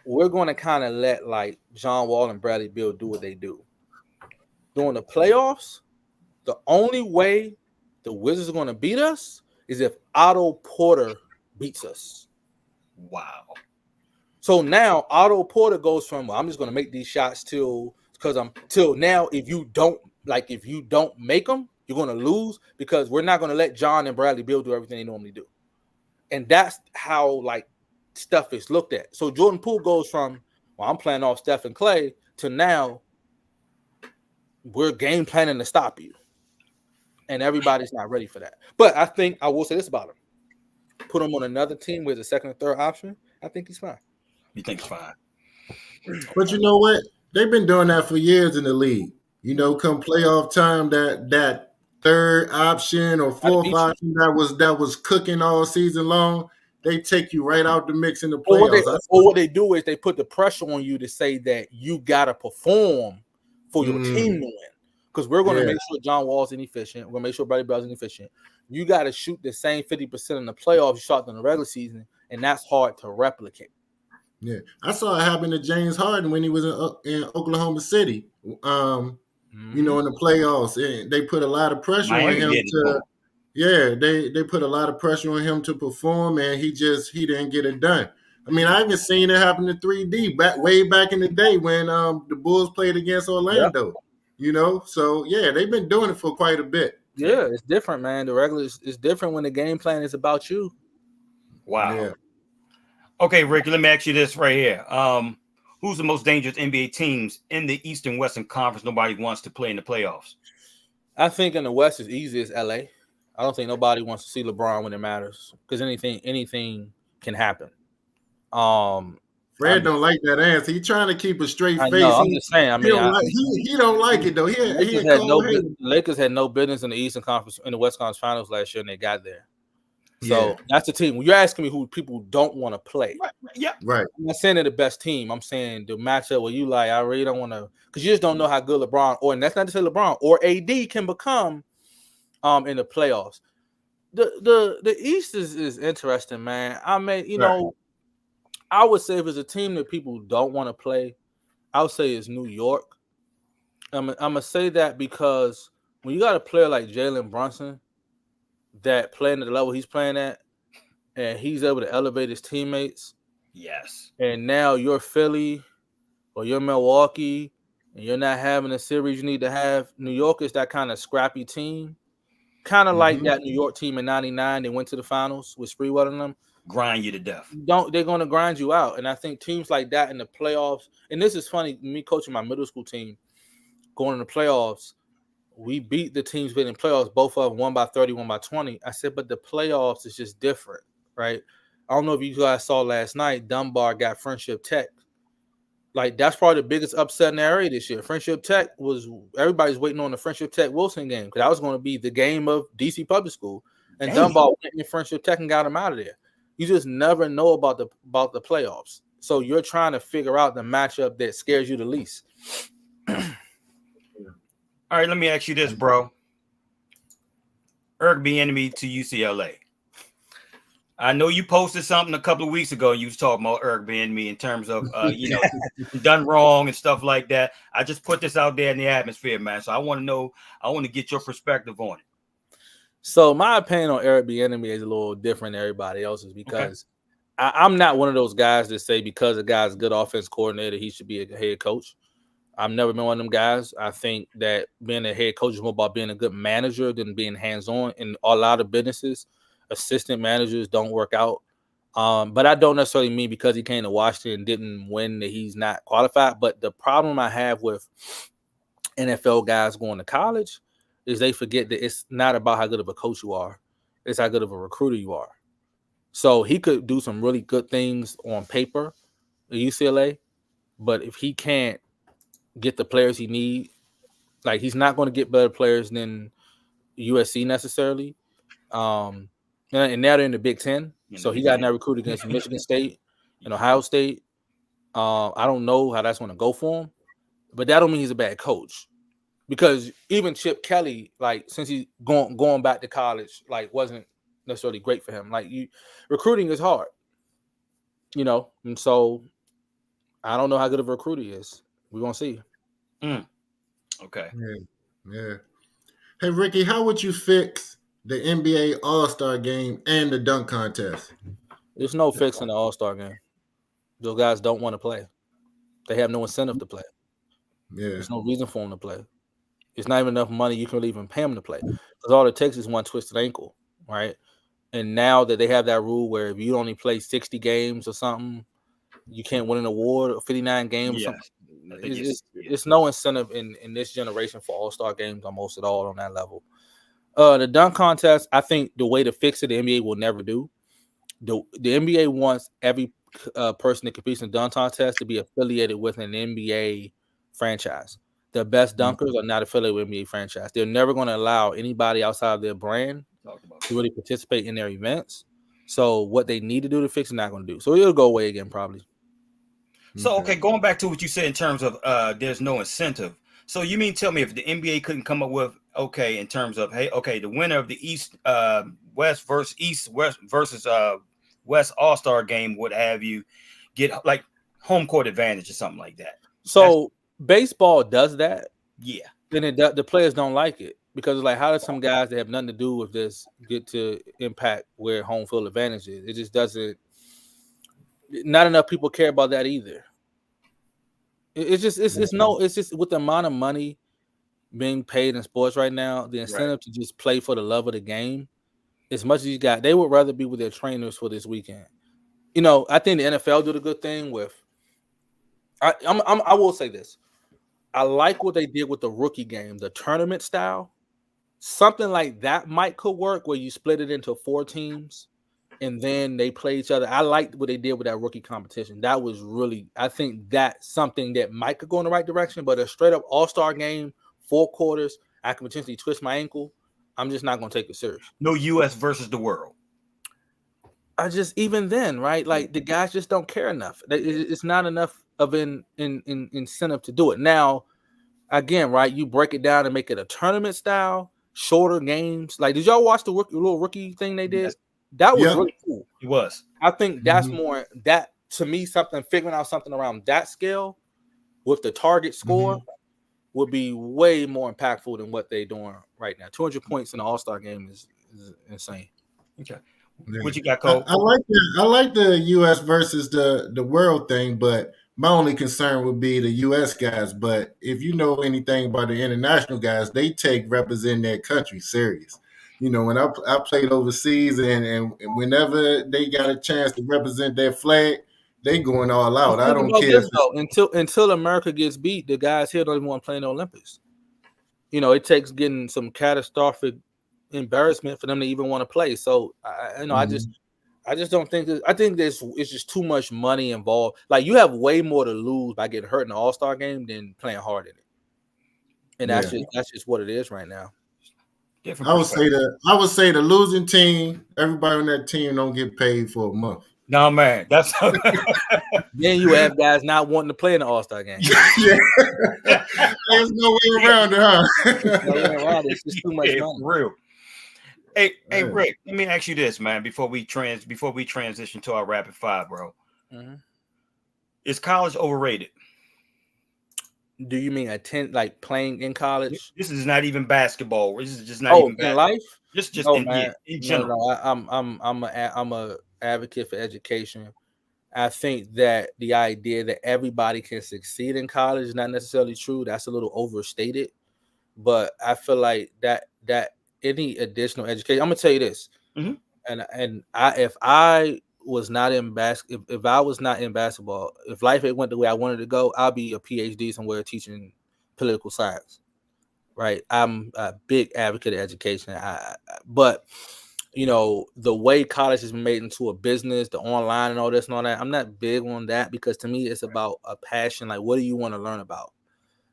C: We're going to kind of let like John Wall and Bradley Beal do what they do. During the playoffs, the only way the Wizards are going to beat us is if Otto Porter beats us.
A: Wow.
C: So now Otto Porter goes from, well, I'm just going to make these shots till now. If you don't make them, you're going to lose because we're not going to let John and Bradley Beal do everything they normally do. And that's how like stuff is looked at. So Jordan Poole goes from, well, I'm playing off Steph and Clay to now we're game planning to stop you. And everybody's not ready for that. But I think I will say this about him. Put him on another team with a second or third option. I think he's fine.
A: You think it's fine?
B: But you know what? They've been doing that for years in the league. You know, come playoff time, that third option or fourth option that was cooking all season long, they take you right out the mix in the playoffs.
C: What they do is they put the pressure on you to say that you gotta perform for your team to win. Because we're going to make sure John Wall's inefficient. We're going to make sure Bradley Beal's inefficient. You got to shoot the same 50% in the playoffs you shot in the regular season, and that's hard to replicate.
B: Yeah, I saw it happen to James Harden when he was in Oklahoma City. You know, in the playoffs, and they put a lot of pressure on him to. Yeah, they put a lot of pressure on him to perform, and he didn't get it done. I mean, I even seen it happen to 3D way back in the day when the Bulls played against Orlando. Yep. You know, so yeah, they've been doing it for quite a bit.
C: Yeah, it's different, man. The regular is different when the game plan is about you.
A: Wow. Yeah. Okay, Rick, let me ask you this right here. Who's the most dangerous NBA teams in the Eastern Western Conference nobody wants to play in the playoffs?
C: I think in the West is easy as LA. I don't think nobody wants to see LeBron when it matters because anything can happen.
B: Fred don't like that answer. He's trying to keep a straight face.
C: I'm just saying. I mean,
B: he don't like it though.
C: Lakers had no business in the Eastern Conference in the West Conference Finals last year, and they got there. So that's the team. When you're asking me who people don't want to play,
B: right.
C: I'm not saying they're the best team. I'm saying the matchup where you like, I really don't want to, because you just don't know how good LeBron, and that's not to say LeBron or AD can become in the playoffs. The East is interesting, man. I mean, you know. I would say if it's a team that people don't want to play, I would say it's New York. I'm going to say that because when you got a player like Jalen Brunson that playing at the level he's playing at, and he's able to elevate his teammates.
A: Yes.
C: And now you're Philly or you're Milwaukee, and you're not having a series you need to have. New York is that kind of scrappy team. Kind of like that New York team in 99. They went to the finals with Sprewell and them.
A: Grind you to death.
C: They're going to grind you out. And I think teams like that in the playoffs, and this is funny, me coaching my middle school team, going in the playoffs, we beat the teams in playoffs, both of them, one by 30, one by 20. I said, but the playoffs is just different, right? I don't know if you guys saw last night, Dunbar got Friendship Tech. Like, that's probably the biggest upset in the area this year. Friendship Tech everybody's waiting on the Friendship Tech Wilson game because that was going to be the game of DC Public School. And Dunbar went in Friendship Tech and got him out of there. You just never know about the playoffs. So you're trying to figure out the matchup that scares you the least.
A: All right, let me ask you this, bro. Bienemy to UCLA. I know you posted something a couple of weeks ago. You was talking about Bienemy in terms of, done wrong and stuff like that. I just put this out there in the atmosphere, man. So I want to get your perspective on it.
C: So my opinion on Bienemy is a little different than everybody else's because I'm not one of those guys that say because a guy's a good offense coordinator, he should be a head coach. I've never been one of them guys. I think that being a head coach is more about being a good manager than being hands-on. In a lot of businesses, assistant managers don't work out. But I don't necessarily mean because he came to Washington and didn't win that he's not qualified. But the problem I have with NFL guys going to college is they forget that it's not about how good of a coach you are. It's how good of a recruiter you are. So he could do some really good things on paper at UCLA, but if he can't get the players he needs, like he's not going to get better players than USC necessarily. and now they're in the Big Ten.
A: You
C: So
A: know,
C: he got now recruited against Michigan State and Ohio State. I don't know how that's going to go for him, but that don't mean he's a bad coach. Because even Chip Kelly, like since he's going back to college, like wasn't necessarily great for him. Like recruiting is hard, and so I don't know how good of a recruiter he is. We're gonna see.
A: Okay.
B: Yeah. Hey Ricky, how would you fix the NBA All-Star game and the dunk contest?
C: There's no fixing the All-Star game. Those guys don't want to play. They have no incentive to play.
B: Yeah.
C: There's no reason for them to play. It's not even enough money you can really even pay them to play. Because all it takes is one twisted ankle, right? And now that they have that rule where if you only play 60 games or something, you can't win an award or 59 games or something. It's no incentive in this generation for All-Star games almost at all on that level. The dunk contest, I think the way to fix it, the NBA will never do. The NBA wants every person that competes in the dunk contest to be affiliated with an NBA franchise. The best dunkers are not affiliated with NBA franchise. They're never going to allow anybody outside of their brand to really participate in their events. So what they need to do to fix it, not going to do. So it'll go away again probably.
A: So, okay, going back to what you said in terms of there's no incentive. So you mean tell me if the NBA couldn't come up with, in terms of, hey, okay, the winner of the West versus West All-Star game would have you get like home court advantage or something like that.
C: So baseball does that.
A: Yeah.
C: Then the players don't like it because it's like, how does some guys that have nothing to do with this get to impact where home field advantage is? It just doesn't. Not enough people care about that either. It's just with the amount of money being paid in sports right now, the incentive to just play for the love of the game, as much as you got, they would rather be with their trainers for this weekend. I think the NFL did a good thing with. I will say this. I like what they did with the rookie game, the tournament style. Something like that could work where you split it into 4 teams and then they play each other. I liked what they did with that rookie competition. That was really, I think that's something that could go in the right direction, but a straight up all-star game, 4 quarters, I can potentially twist my ankle. I'm just not going to take it serious.
A: No US versus the world.
C: Even then, right? Like the guys just don't care enough. It's not enough of an incentive to do it. Now, again, right? You break it down and make it a tournament style, shorter games. Like, did y'all watch the little rookie thing they did? Yes. That was really cool.
A: It was.
C: I think that's more that to me, figuring out something around that scale with the target score would be way more impactful than what they're doing right now. 200 points in the All-Star game is insane.
A: Okay. What you got, Cole?
B: I like the US versus the world thing, but my only concern would be the US guys. But if you know anything about the international guys, they take representing their country serious. When I played overseas and whenever they got a chance to represent their flag, they going all out. I don't care.
C: Until America gets beat, the guys here don't even want to play in the Olympics. It takes getting some catastrophic embarrassment for them to even want to play. So I just don't think I think it's just too much money involved. Like you have way more to lose by getting hurt in the All-Star game than playing hard in it. And that's just what it is right now.
B: I would say the losing team, everybody on that team don't get paid for a month.
A: No, man, that's
C: then you have guys not wanting to play in the All-Star game.
B: There's no way around it, huh?
C: No way around it. It's just too much money.
A: For real. Hey, Rick, let me ask you this, man, before we transition to our rapid fire, bro. Is college overrated?
C: Do you mean playing in college?
A: This is not even basketball. This is just not even
C: in life.
A: Just in general.
C: No, I'm a advocate for education. I think that the idea that everybody can succeed in college is not necessarily true. That's a little overstated. But I feel like that any additional education. I'm gonna tell you this, if I was not in if I was not in basketball, if life had went the way I wanted to go, I'll be a PhD somewhere teaching political science. Right? I'm a big advocate of education. But the way college has been made into a business, the online and all this and all that, I'm not big on that because to me it's about a passion. Like, what do you want to learn about?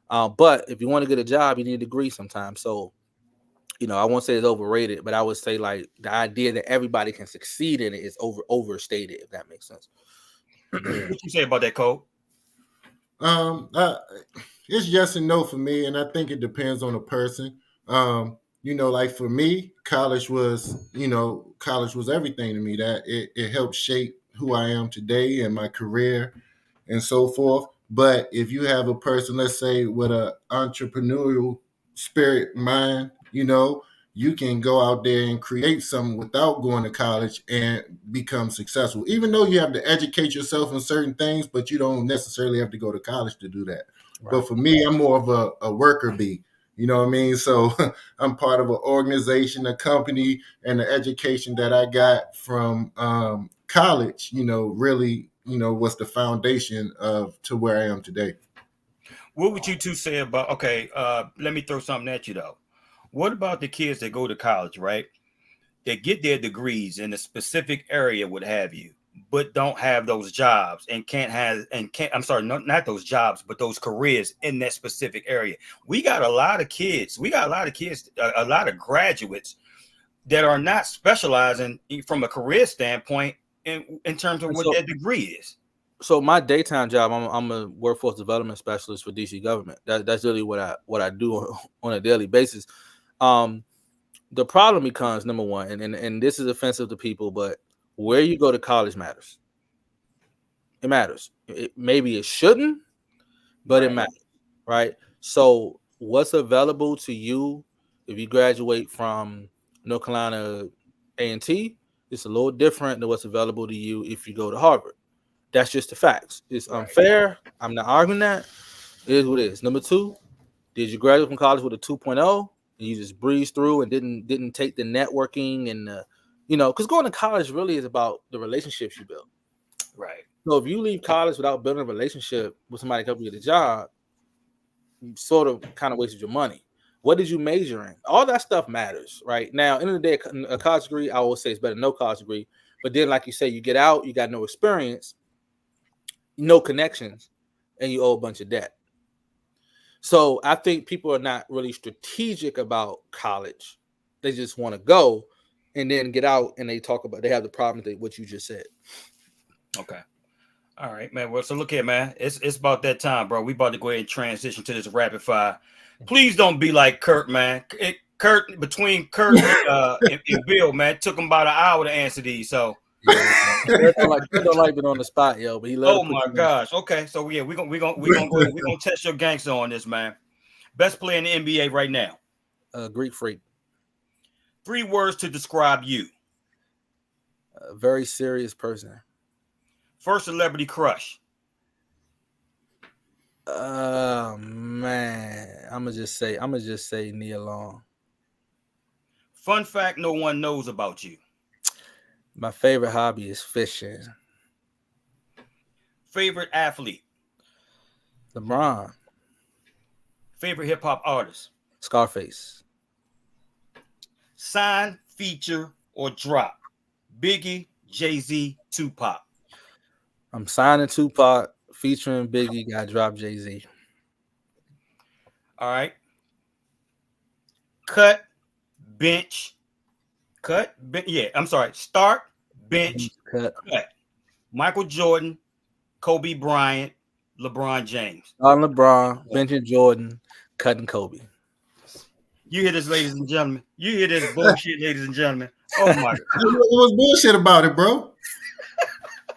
C: But if you want to get a job, you need a degree sometimes. So I won't say it's overrated, but I would say like the idea that everybody can succeed in it is overstated, if that makes sense.
A: What you say about that, Cole?
B: It's yes and no for me, and I think it depends on the person. Like for me, college was everything to me. That it helped shape who I am today and my career and so forth. But if you have a person, let's say, with an entrepreneurial spirit mind, you can go out there and create something without going to college and become successful. Even though you have to educate yourself in certain things, but you don't necessarily have to go to college to do that.
C: Right.
B: But for me, I'm more of a worker bee. You know what I mean? So I'm part of an organization, a company, and the education that I got from college, really, was the foundation to where I am today.
A: What would you two say about, okay, let me throw something at you though. What about the kids that go to college, right? They get their degrees in a specific area, what have you, but don't have those jobs and I'm sorry, not those jobs, but those careers in that specific area. We got a lot of kids, a lot of graduates that are not specializing from a career standpoint in terms of what their degree is.
C: So my daytime job, I'm a workforce development specialist for DC government. That's really what I do on a daily basis. The problem becomes, number one, and this is offensive to people, but where you go to college matters. It matters. Maybe it shouldn't, but It matters, right? So what's available to you if you graduate from North Carolina A&T, it's a little different than what's available to you if you go to Harvard. That's just the facts. It's unfair. I'm not arguing that. It is what it is. Number two, did you graduate from college with a 2.0 and you just breezed through and didn't take the networking and because going to college really is about the relationships you build.
A: Right.
C: So if you leave college without building a relationship with somebody to help you get a job, you sort of kind of wasted your money. What did you major in? All that stuff matters, right? Now, end of the day, a college degree, I always say it's better than no college degree. But then, like you say, you get out, you got no experience, no connections, and you owe a bunch of debt. So I think people are not really strategic about college. They just want to go and then get out and they have the problem that what you just said. Okay.
A: All right, man. Well, so look here, man. It's about that time, bro. We about to go ahead and transition to this rapid fire. Please don't be like Kurt, man. Between Kurt and Bill, man, it took him about an hour to answer these. So
C: Kurt don't like being on the spot, yo. But he loves.
A: Oh my gosh. Okay, so yeah, we're gonna test your gangster on this, man. Best player in the NBA right now.
C: Greek freak.
A: 3 words to describe you.
C: A very serious person.
A: First celebrity crush.
C: Man, I'm gonna just say Nia Long.
A: Fun fact no one knows about you.
C: My favorite hobby is fishing.
A: Favorite athlete.
C: LeBron.
A: Favorite hip hop artist.
C: Scarface.
A: Sign, feature, or drop. Biggie, Jay-Z, Tupac.
C: I'm signing Tupac, featuring Biggie, got drop Jay-Z.
A: All right. Start, bench, cut. Michael Jordan, Kobe Bryant, LeBron James.
C: LeBron, benching Jordan, cutting Kobe.
A: You hear this, ladies and gentlemen? You hear this bullshit, ladies and gentlemen? Oh my God.
B: There was bullshit about it, bro.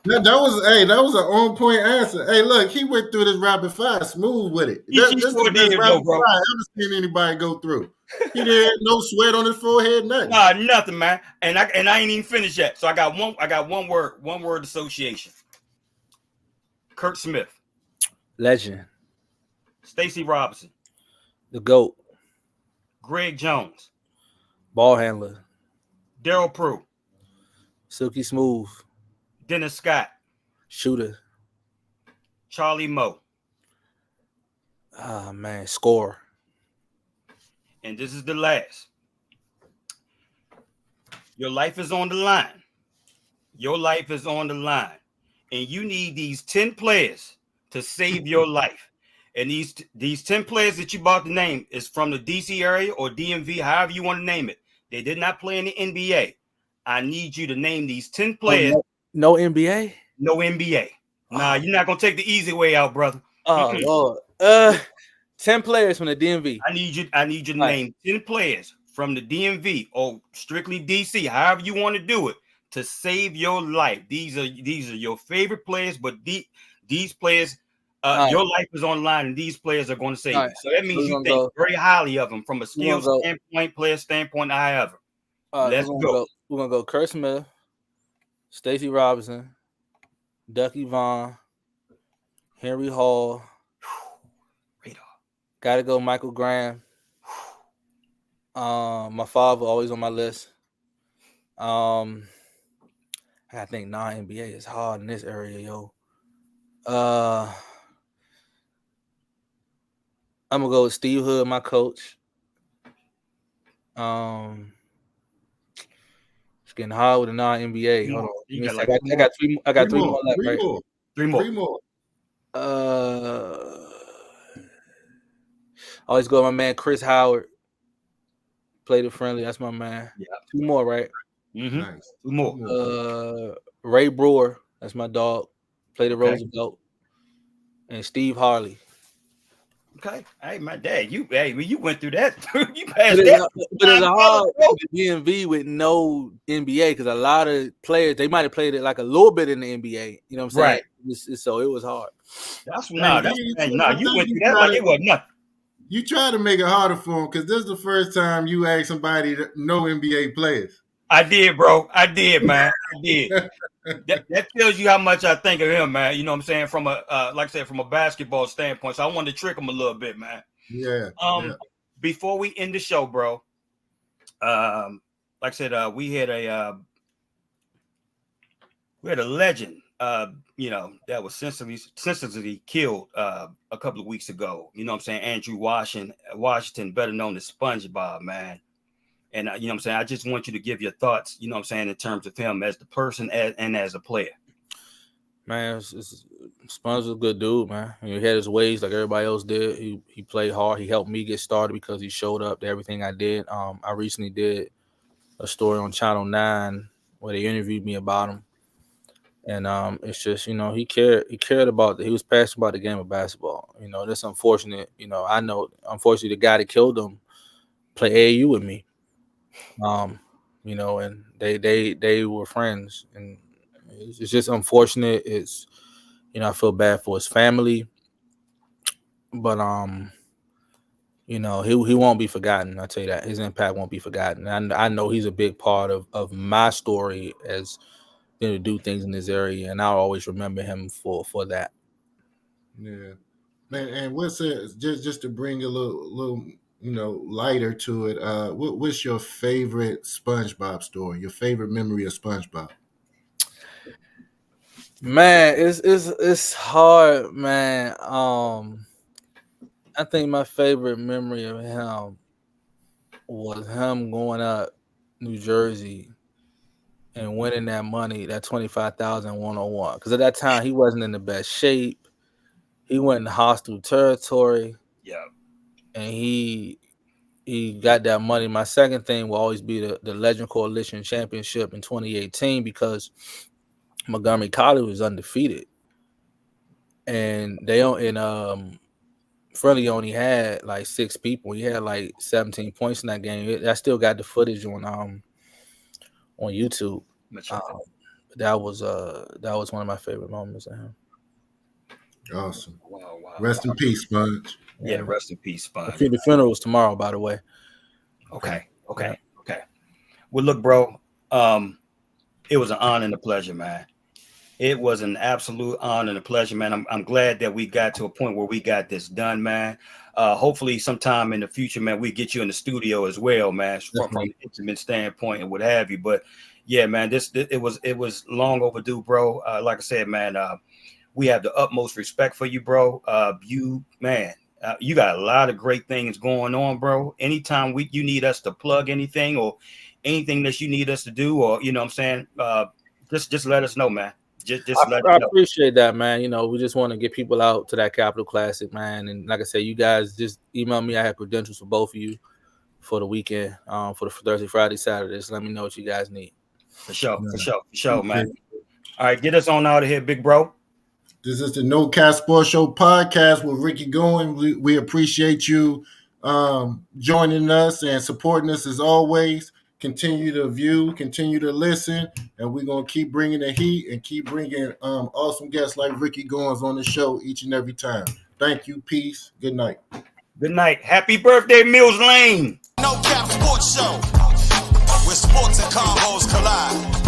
B: That was an on point answer. Hey, look, he went through this rapid fire smooth with it. This is the best rapid fire I ever seen anybody go through. He didn't have no sweat on his forehead, nothing.
A: Nah, nothing, man. And I ain't even finished yet. So I got one word association. Kurt Smith.
C: Legend.
A: Stacey Robinson.
C: The GOAT.
A: Greg Jones.
C: Ball handler.
A: Daryl Prue.
C: Silky Smooth.
A: Dennis Scott.
C: Shooter.
A: Charlie Moe.
C: Ah, man. Score.
A: And this is the last. Your life is on the line. Your life is on the line. And you need these 10 players to save your life. And these 10 players that you about to name is from the DC area or DMV, however you want to name it. They did not play in the NBA. I need you to name these 10 players.
C: No NBA?
A: No NBA. Nah, you're not gonna take the easy way out, brother.
C: Oh Lord. 10 players from the DMV.
A: I need you to name 10 players from the DMV or strictly DC, however you want to do it, to save your life. These are your favorite players, but these players, your life is on the line, and these players are going to save you. So that means you think very highly of them from a skill standpoint, player standpoint, however. Let's go.
C: We're gonna go Kurt Smith, Stacey Robinson, Ducky Vaughn, Henry Hall. Gotta go Michael Graham. My father always on my list. I think non-NBA is hard in this area, yo. I'm gonna go with Steve Hood, my coach. It's getting hard with the non-NBA. Hold on. I got three more left, right?
A: Three more.
C: I always go with my man Chris Howard. Played it friendly. That's my man.
A: Yeah.
C: 2 more, right?
A: Mm-hmm. Nice. 2 more.
C: Ray Brewer. That's my dog. Played the Roosevelt. And Steve Harley.
A: Okay. Hey, my dad. You went through that. You passed that.
C: But it's hard with DMV with no NBA because a lot of players, they might have played it like a little bit in the NBA. You know what I'm saying? Right. So it was hard.
A: You went through that like it was nothing.
B: You try to make it harder for him because this is the first time you ask somebody to know NBA players.
A: I did, bro. I did, man. I did. that tells you how much I think of him, man. You know what I'm saying? From a like I said, from a basketball standpoint. So I wanted to trick him a little bit, man.
B: Yeah.
A: Before we end the show, bro. Like I said, we had a legend. That was senselessly killed a couple of weeks ago. You know what I'm saying? Andrew Washington, better known as SpongeBob, man. And you know what I'm saying? I just want you to give your thoughts, you know what I'm saying, in terms of him as the person and as a player.
C: Man, Sponge was a good dude, man. He had his ways like everybody else did. He played hard. He helped me get started because he showed up to everything I did. I recently did a story on Channel 9 where they interviewed me about him. And it's just, he cared about he was passionate about the game of basketball. That's unfortunate. I know, unfortunately, the guy that killed him played AAU with me. And they were friends, and it's just unfortunate. It's, I feel bad for his family, but he won't be forgotten. I tell you that his impact won't be forgotten. And I know he's a big part of my story as to do things in this area, and I'll always remember him for that.
B: Yeah, man. And what's it? Just to bring a little lighter to it. What's your favorite SpongeBob story? Your favorite memory of SpongeBob?
C: Man, it's hard, man. I think my favorite memory of him was him going up New Jersey and winning that money, that $25,000 101. Because at that time he wasn't in the best shape. He went in hostile territory.
A: Yeah.
C: And he got that money. My second thing will always be the Legend Coalition Championship in 2018 because Montgomery College was undefeated. And Friendly only had like 6 people. He had like 17 points in that game. I still got the footage on YouTube. That was one of my favorite moments of him.
B: Awesome.
A: Wow.
B: Rest in peace, Sponge.
A: Yeah, rest in peace, Sponge.
C: The funeral was tomorrow, by the way.
A: Okay. Well, look, bro. It was an honor and a pleasure, man. It was an absolute honor and a pleasure, man. I'm glad that we got to a point where we got this done, man. Hopefully sometime in the future, man, we get you in the studio as well, man, from an intimate standpoint and what have you. But yeah, man, it was long overdue, bro. Like I said, man, we have the utmost respect for you, bro. You got a lot of great things going on, bro. Anytime you need us to plug anything or anything that you need us to do, or you know what I'm saying, just let us know, man.
C: I appreciate that, man. You know, we just want to get people out to that Capitol Classic, man. And like I said, you guys just email me. I have credentials for both of you for the weekend, for the Thursday, Friday, Saturday. Just let me know what you guys need.
A: For sure, man. All right, get us on out of here, big bro.
B: This is the No Cap Sports Show podcast with Ricky Going. We appreciate you joining us and supporting us as always. Continue to view, continue to listen, and we're going to keep bringing the heat and keep bringing awesome guests like Ricky Goins on the show each and every time. Thank you. Peace. Good night.
A: Good night. Happy birthday, Mills Lane.
D: No Cap Sports Show, where sports and combos collide.